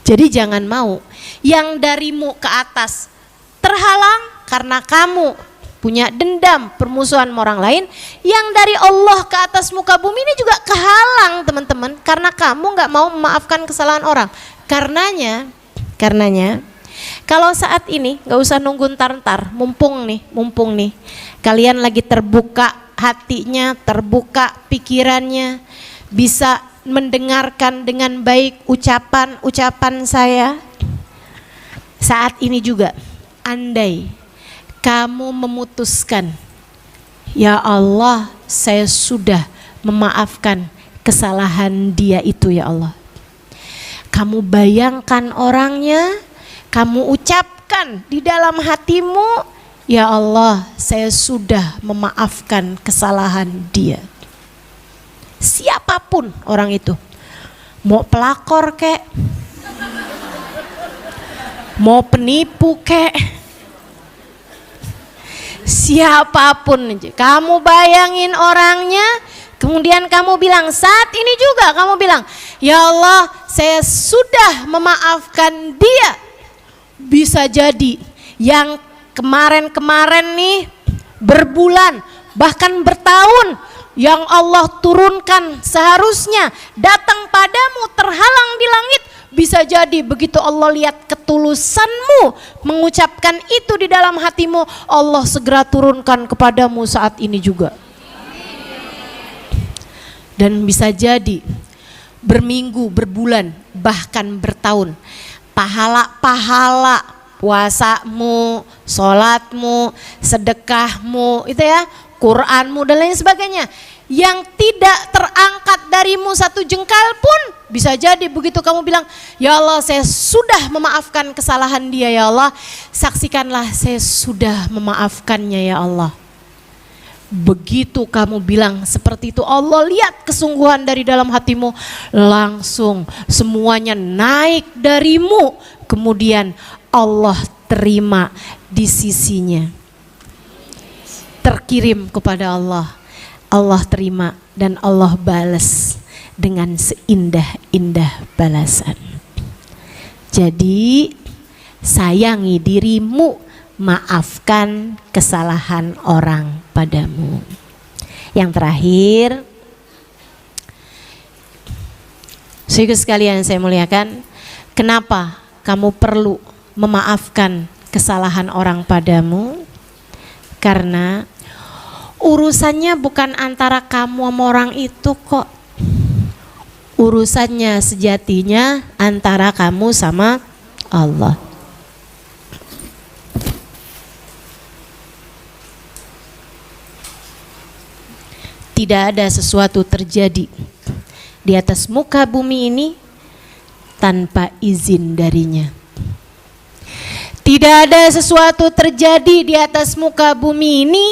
Jadi jangan mau yang darimu ke atas terhalang karena kamu punya dendam, permusuhan sama orang lain. Yang dari Allah ke atas muka bumi ini juga kehalang teman-teman, karena kamu nggak mau memaafkan kesalahan orang. Karenanya kalau saat ini nggak usah nunggu ntar, mumpung nih kalian lagi terbuka hatinya, terbuka pikirannya, bisa mendengarkan dengan baik ucapan saya. Saat ini juga, andai kamu memutuskan, ya Allah, saya sudah memaafkan kesalahan dia itu ya Allah. Kamu bayangkan orangnya, kamu ucapkan di dalam hatimu, ya Allah, saya sudah memaafkan kesalahan dia. Siapapun orang itu, mau pelakor kek, mau penipu kek, siapapun, kamu bayangin orangnya. Kemudian kamu bilang, saat ini juga kamu bilang, ya Allah, saya sudah memaafkan dia. Bisa jadi yang kemarin-kemarin nih berbulan bahkan bertahun yang Allah turunkan seharusnya datang padamu terhalang di langit, Bisa jadi begitu Allah lihat ketulusanmu mengucapkan itu di dalam hatimu, Allah segera turunkan kepadamu saat ini juga. Dan bisa jadi berminggu, berbulan, bahkan bertahun, pahala-pahala puasamu, sholatmu, sedekahmu, itu ya, Quranmu dan lain sebagainya, yang tidak terangkat darimu satu jengkal pun, bisa jadi begitu kamu bilang, ya Allah saya sudah memaafkan kesalahan dia ya Allah, saksikanlah saya sudah memaafkannya ya Allah. Begitu kamu bilang seperti itu, Allah lihat kesungguhan dari dalam hatimu, langsung semuanya naik darimu, kemudian Allah terima di sisinya, terkirim kepada Allah, Allah terima dan Allah balas dengan seindah-indah balasan. Jadi sayangi dirimu, maafkan kesalahan orang padamu. Yang terakhir, saudara sekalian saya muliakan, kenapa kamu perlu memaafkan kesalahan orang padamu? Karena urusannya bukan antara kamu sama orang itu kok. Urusannya sejatinya antara kamu sama Allah. Tidak ada sesuatu terjadi di atas muka bumi ini tanpa izin darinya. Tidak ada sesuatu terjadi di atas muka bumi ini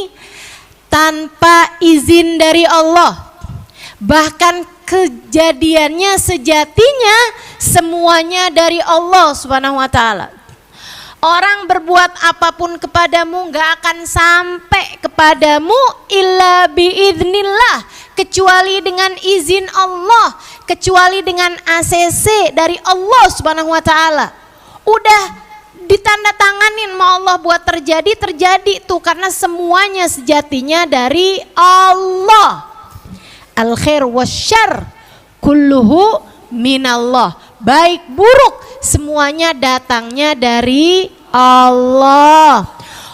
tanpa izin dari Allah. Bahkan kejadiannya sejatinya semuanya dari Allah Subhanahu wa taala. Orang berbuat apapun kepadamu gak akan sampai kepadamu illa biiznillah, kecuali dengan izin Allah, kecuali dengan ACC dari Allah Subhanahu wa taala. Udah ditanda tanganin sama Allah buat terjadi, terjadi tuh, karena semuanya sejatinya dari Allah. Al khair wasyarr kulluhu minallah. Baik buruk semuanya datangnya dari Allah.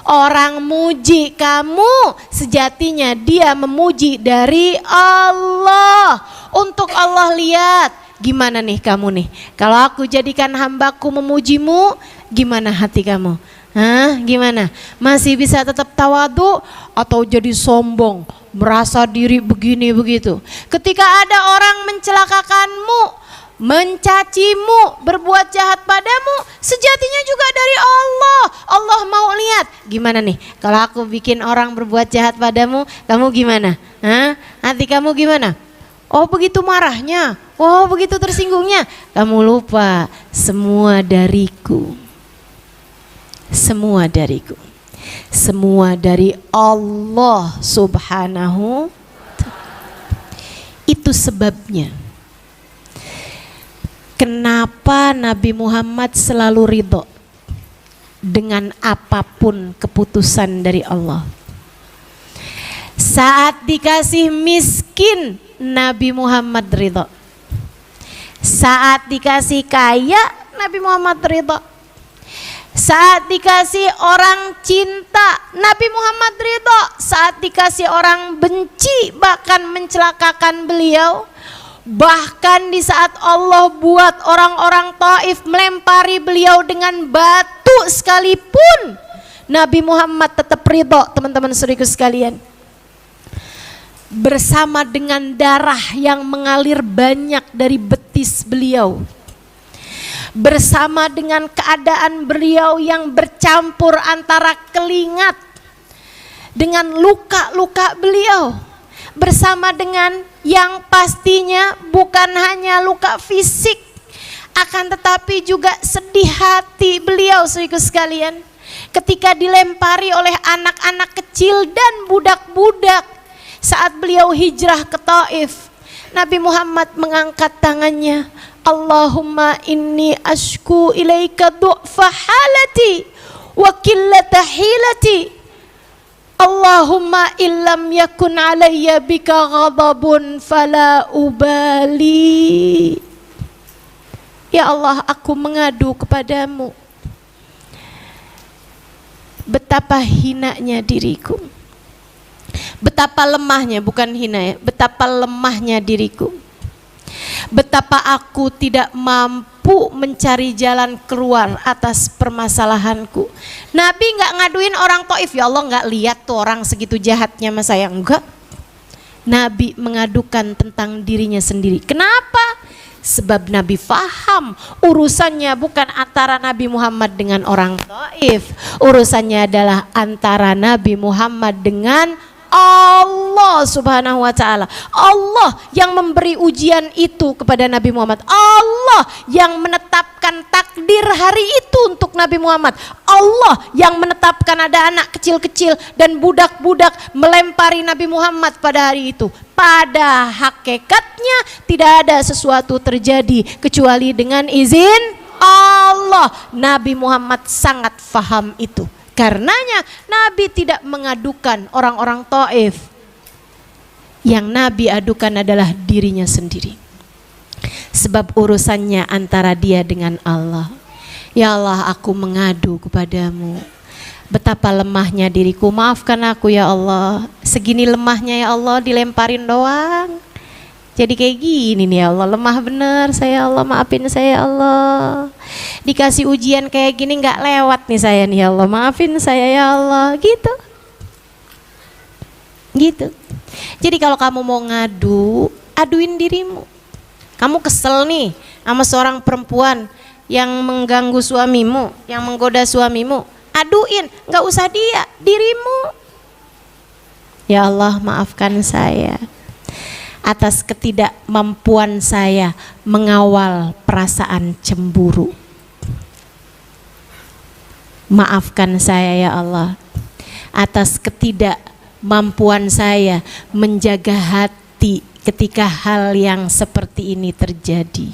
Orang muji kamu sejatinya dia memuji dari Allah. Untuk Allah lihat gimana nih kamu nih, kalau aku jadikan hambaku memujimu, gimana hati kamu? Hah, gimana? Masih bisa tetap tawadu atau jadi sombong, merasa diri begini begitu? Ketika ada orang mencelakakanmu, mencacimu, berbuat jahat padamu, sejatinya juga dari Allah. Allah mau lihat gimana nih, kalau aku bikin orang berbuat jahat padamu, kamu gimana? Hah? Hati kamu gimana? Oh begitu marahnya, oh begitu tersinggungnya. Kamu lupa semua dariku, semua dariku, semua dari Allah Subhanahu. Itu sebabnya kenapa Nabi Muhammad selalu ridho dengan apapun keputusan dari Allah. Saat dikasih miskin, Nabi Muhammad ridho. Saat dikasih kaya, Nabi Muhammad ridho. Saat dikasih orang cinta, Nabi Muhammad ridho. Saat dikasih orang benci, bahkan mencelakakan beliau. Bahkan di saat Allah buat orang-orang Taif melempari beliau dengan batu sekalipun, Nabi Muhammad tetap ridho, teman-teman saudaraku sekalian. Bersama dengan darah yang mengalir banyak dari betis beliau, bersama dengan keadaan beliau yang bercampur antara keringat dengan luka-luka beliau, bersama dengan yang pastinya bukan hanya luka fisik, akan tetapi juga sedih hati beliau saudaraku sekalian, ketika dilempari oleh anak-anak kecil dan budak-budak. Saat beliau hijrah ke Taif, Nabi Muhammad mengangkat tangannya, Allahumma inni ashku ilaika du'fa halati wa qillata hilati. Allahumma illam yakun alayya bika ghadabun fala ubali. Ya Allah, aku mengadu kepadamu. Betapa hinanya diriku. Betapa lemahnya, bukan hina ya, betapa lemahnya diriku. Betapa aku tidak mampu mencari jalan keluar atas permasalahanku. Nabi nggak ngaduin orang Taif, ya Allah nggak lihat tuh orang segitu jahatnya sama saya, enggak. Nabi mengadukan tentang dirinya sendiri. Kenapa? Sebab Nabi faham urusannya bukan antara Nabi Muhammad dengan orang Taif. Urusannya adalah antara Nabi Muhammad dengan Allah subhanahu wa ta'ala. Allah yang memberi ujian itu kepada Nabi Muhammad. Allah yang menetapkan takdir hari itu untuk Nabi Muhammad. Allah yang menetapkan ada anak kecil-kecil dan budak-budak melempari Nabi Muhammad pada hari itu. Pada hakikatnya tidak ada sesuatu terjadi kecuali dengan izin Allah. Nabi Muhammad sangat faham itu. Karenanya Nabi tidak mengadukan orang-orang Taif. Yang Nabi adukan adalah dirinya sendiri. Sebab urusannya antara dia dengan Allah. Ya Allah, aku mengadu kepadamu. Betapa lemahnya diriku, maafkan aku ya Allah. Segini lemahnya ya Allah, dilemparin doang. Jadi kayak gini nih ya Allah, lemah bener saya Allah, maafin saya ya Allah. Dikasih ujian kayak gini nggak lewat nih saya nih ya Allah, maafin saya ya Allah, gitu. Gitu. Jadi kalau kamu mau ngadu, aduin dirimu. Kamu kesel nih sama seorang perempuan yang mengganggu suamimu, yang menggoda suamimu, aduin, nggak usah dia, dirimu. Ya Allah, maafkan saya atas ketidakmampuan saya mengawal perasaan cemburu. Maafkan saya ya Allah atas ketidakmampuan saya menjaga hati ketika hal yang seperti ini terjadi.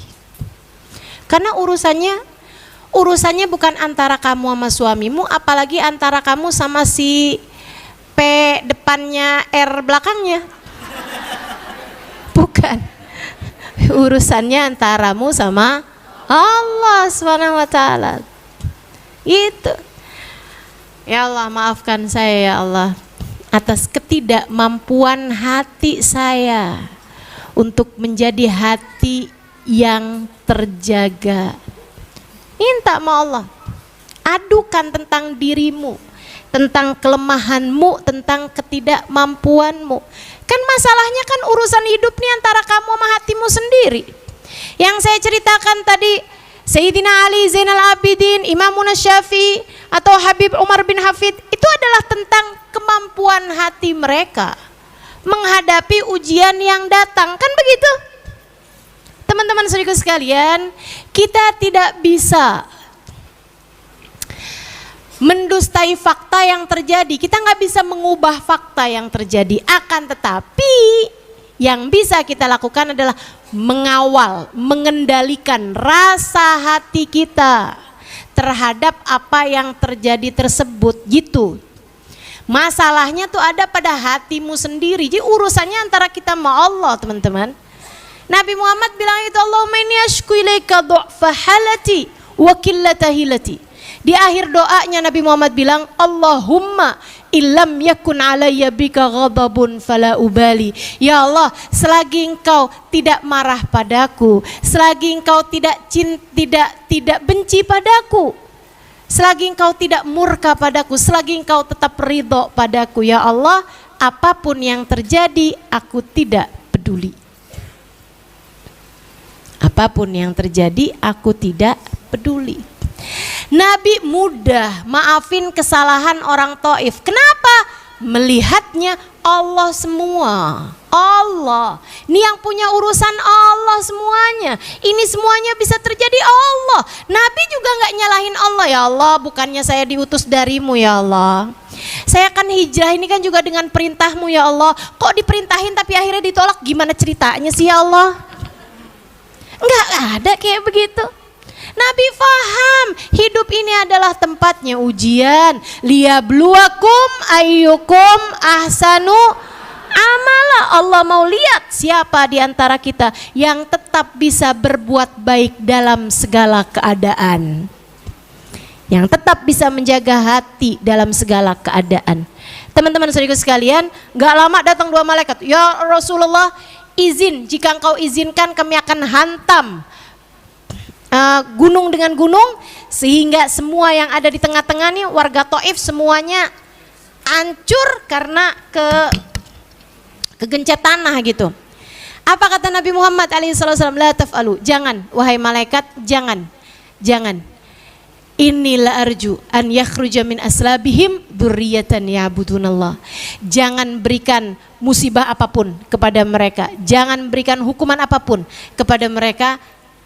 Karena urusannya bukan antara kamu sama suamimu, apalagi antara kamu sama si P depannya R belakangnya. Bukan. Urusannya antaramu sama Allah Subhanahu wa ta'ala. Itu. Ya Allah, maafkan saya ya Allah atas ketidakmampuan hati saya untuk menjadi hati yang terjaga. Minta sama Allah. Adukan tentang dirimu, tentang kelemahanmu, tentang ketidakmampuanmu. Kan masalahnya kan urusan hidup nih antara kamu sama hatimu sendiri. Yang saya ceritakan tadi, Sayyidina Ali Zainal Abidin, Imamun Syafi'i atau Habib Umar bin Hafid, itu adalah tentang kemampuan hati mereka menghadapi ujian yang datang. Kan begitu? Teman-teman saudaraku sekalian, kita tidak bisa mendustai fakta yang terjadi. Kita nggak bisa mengubah fakta yang terjadi. Akan tetapi yang bisa kita lakukan adalah mengawal, mengendalikan rasa hati kita terhadap apa yang terjadi tersebut, gitu. Masalahnya tuh ada pada hatimu sendiri. Jadi urusannya antara kita sama Allah, teman-teman. Nabi Muhammad bilang itu, Allahumma inni ashku ilaika du'fa halati wa qillata hilati. Di akhir doanya Nabi Muhammad bilang, Allahumma illam yakun alayya bika ghadabun fala ubali. Ya Allah, selagi engkau tidak marah padaku, selagi engkau tidak benci padaku, selagi engkau tidak murka padaku, selagi engkau tetap ridho padaku, ya Allah, apapun yang terjadi aku tidak peduli. Apapun yang terjadi aku tidak peduli. Nabi mudah maafin kesalahan orang Taif. Kenapa? Melihatnya Allah semua. Allah. Ini yang punya urusan Allah semuanya. Ini semuanya bisa terjadi Allah. Nabi juga nggak nyalahin Allah. Ya Allah, bukannya saya diutus darimu ya Allah. Saya kan hijrah ini kan juga dengan perintahmu ya Allah. Kok diperintahin tapi akhirnya ditolak? Gimana ceritanya sih ya Allah? Enggak ada kayak begitu. Nabi faham hidup ini adalah tempatnya ujian. Liyabluwakum ayyukum ahsanu amalah. Allah mau lihat siapa di antara kita yang tetap bisa berbuat baik dalam segala keadaan, yang tetap bisa menjaga hati dalam segala keadaan. Teman-teman saudaraku sekalian, gak lama datang dua malaikat. Ya Rasulullah, izin, jika engkau izinkan kami akan hantam gunung dengan gunung, sehingga semua yang ada di tengah-tengah nih warga Taif semuanya hancur karena kegencet tanah gitu. Apa kata Nabi Muhammad SAW? La taf'alu, jangan wahai malaikat, jangan. Inilah arju an yakhruja min aslabihim dzurriyyatan ya'budunallah. Jangan berikan musibah apapun kepada mereka, jangan berikan hukuman apapun kepada mereka.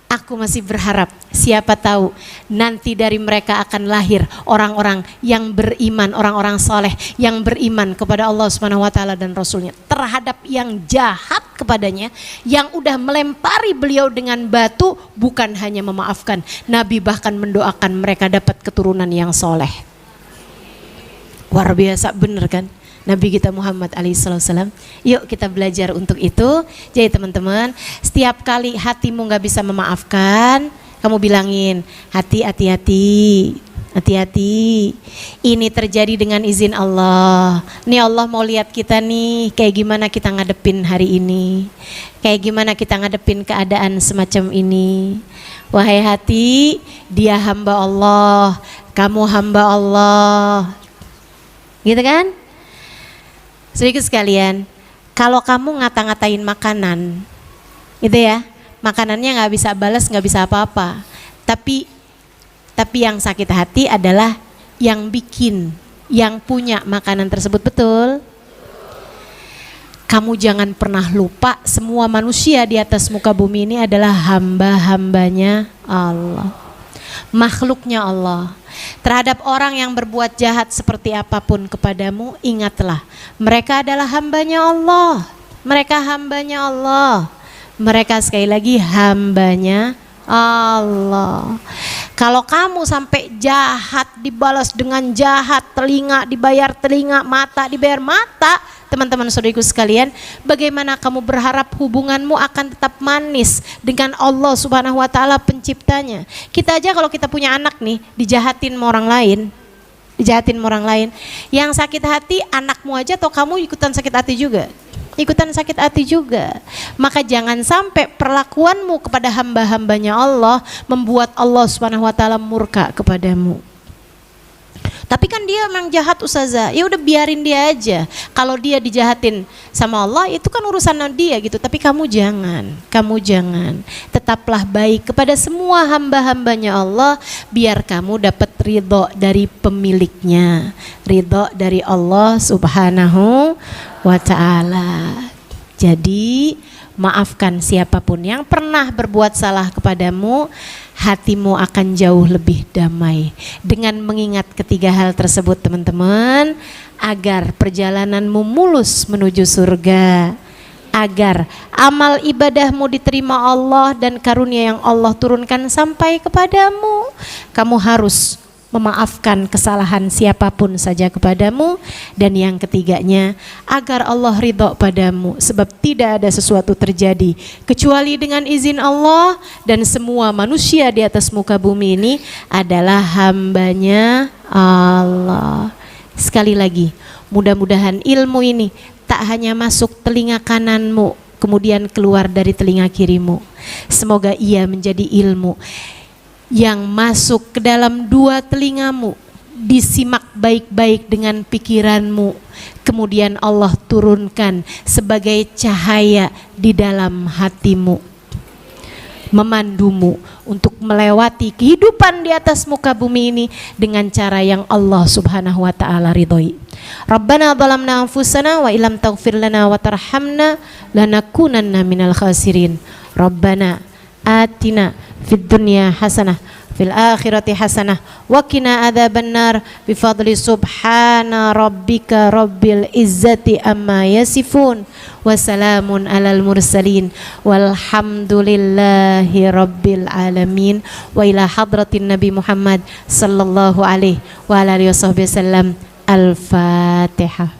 Aku masih berharap, siapa tahu nanti dari mereka akan lahir orang-orang yang beriman, orang-orang soleh yang beriman kepada Allah Subhanahu wa taala dan Rasulnya, terhadap yang jahat kepadanya, yang udah melempari beliau dengan batu, bukan hanya memaafkan, Nabi bahkan mendoakan mereka dapat keturunan yang soleh. Luar biasa, bener kan Nabi kita Muhammad alaihissalam. Yuk kita belajar untuk itu. Jadi teman-teman, setiap kali hatimu gak bisa memaafkan, kamu bilangin, hati-hati. Ini terjadi dengan izin Allah. Nih Allah mau lihat kita nih, kayak gimana kita ngadepin hari ini, kayak gimana kita ngadepin keadaan semacam ini. Wahai hati, dia hamba Allah, kamu hamba Allah. Gitu kan? Saudaraku sekalian, kalau kamu ngata-ngatain makanan, gitu ya, makanannya nggak bisa balas, nggak bisa apa-apa. Tapi yang sakit hati adalah yang bikin, yang punya makanan tersebut, betul? Kamu jangan pernah lupa, semua manusia di atas muka bumi ini adalah hamba-hambanya Allah, makhluknya Allah. Terhadap orang yang berbuat jahat seperti apapun kepadamu, ingatlah, mereka adalah hambanya Allah. Mereka hambanya Allah. Mereka sekali lagi hambanya Allah. Kalau kamu sampai jahat dibalas dengan jahat, telinga dibayar telinga, mata dibayar mata, teman-teman saudariku sekalian, bagaimana kamu berharap hubunganmu akan tetap manis dengan Allah Subhanahu wa taala penciptanya? Kita aja kalau kita punya anak nih, dijahatin sama orang lain, yang sakit hati anakmu aja, atau kamu ikutan sakit hati juga. Maka jangan sampai perlakuanmu kepada hamba-hambanya Allah membuat Allah Subhanahu wa taala murka kepadamu. Tapi kan dia memang jahat ustazah, ya udah biarin dia aja. Kalau dia dijahatin sama Allah, itu kan urusan dia gitu. Tapi kamu jangan. Tetaplah baik kepada semua hamba-hambanya Allah, biar kamu dapat ridho dari pemiliknya, ridho dari Allah Subhanahu wa ta'ala. Jadi maafkan siapapun yang pernah berbuat salah kepadamu, hatimu akan jauh lebih damai. Dengan mengingat ketiga hal tersebut teman-teman, agar perjalananmu mulus menuju surga, agar amal ibadahmu diterima Allah dan karunia yang Allah turunkan sampai kepadamu, kamu harus memaafkan kesalahan siapapun saja kepadamu. Dan yang ketiganya, agar Allah ridho padamu, sebab tidak ada sesuatu terjadi kecuali dengan izin Allah, dan semua manusia di atas muka bumi ini adalah hambanya Allah. Sekali lagi, mudah-mudahan ilmu ini tak hanya masuk telinga kananmu kemudian keluar dari telinga kirimu. Semoga ia menjadi ilmu yang masuk ke dalam dua telingamu, disimak baik-baik dengan pikiranmu, kemudian Allah turunkan sebagai cahaya di dalam hatimu, memandumu untuk melewati kehidupan di atas muka bumi ini dengan cara yang Allah Subhanahu wa taala ridhoi. Rabbana zalamna anfusana wa illam taghfir lana wa tarhamna lanakunanna minal khasirin. Rabbana atina fid dunya hasanah fil akhirati hasanah wa qina adzabannar bi fadli subhana rabbika rabbil izzati amma yasifun wa salamun alal mursalin walhamdulillahi rabbil alamin. Wa ila hadratin Nabi Muhammad sallallahu alaihi wa alihi wasallam. Al-Fatihah.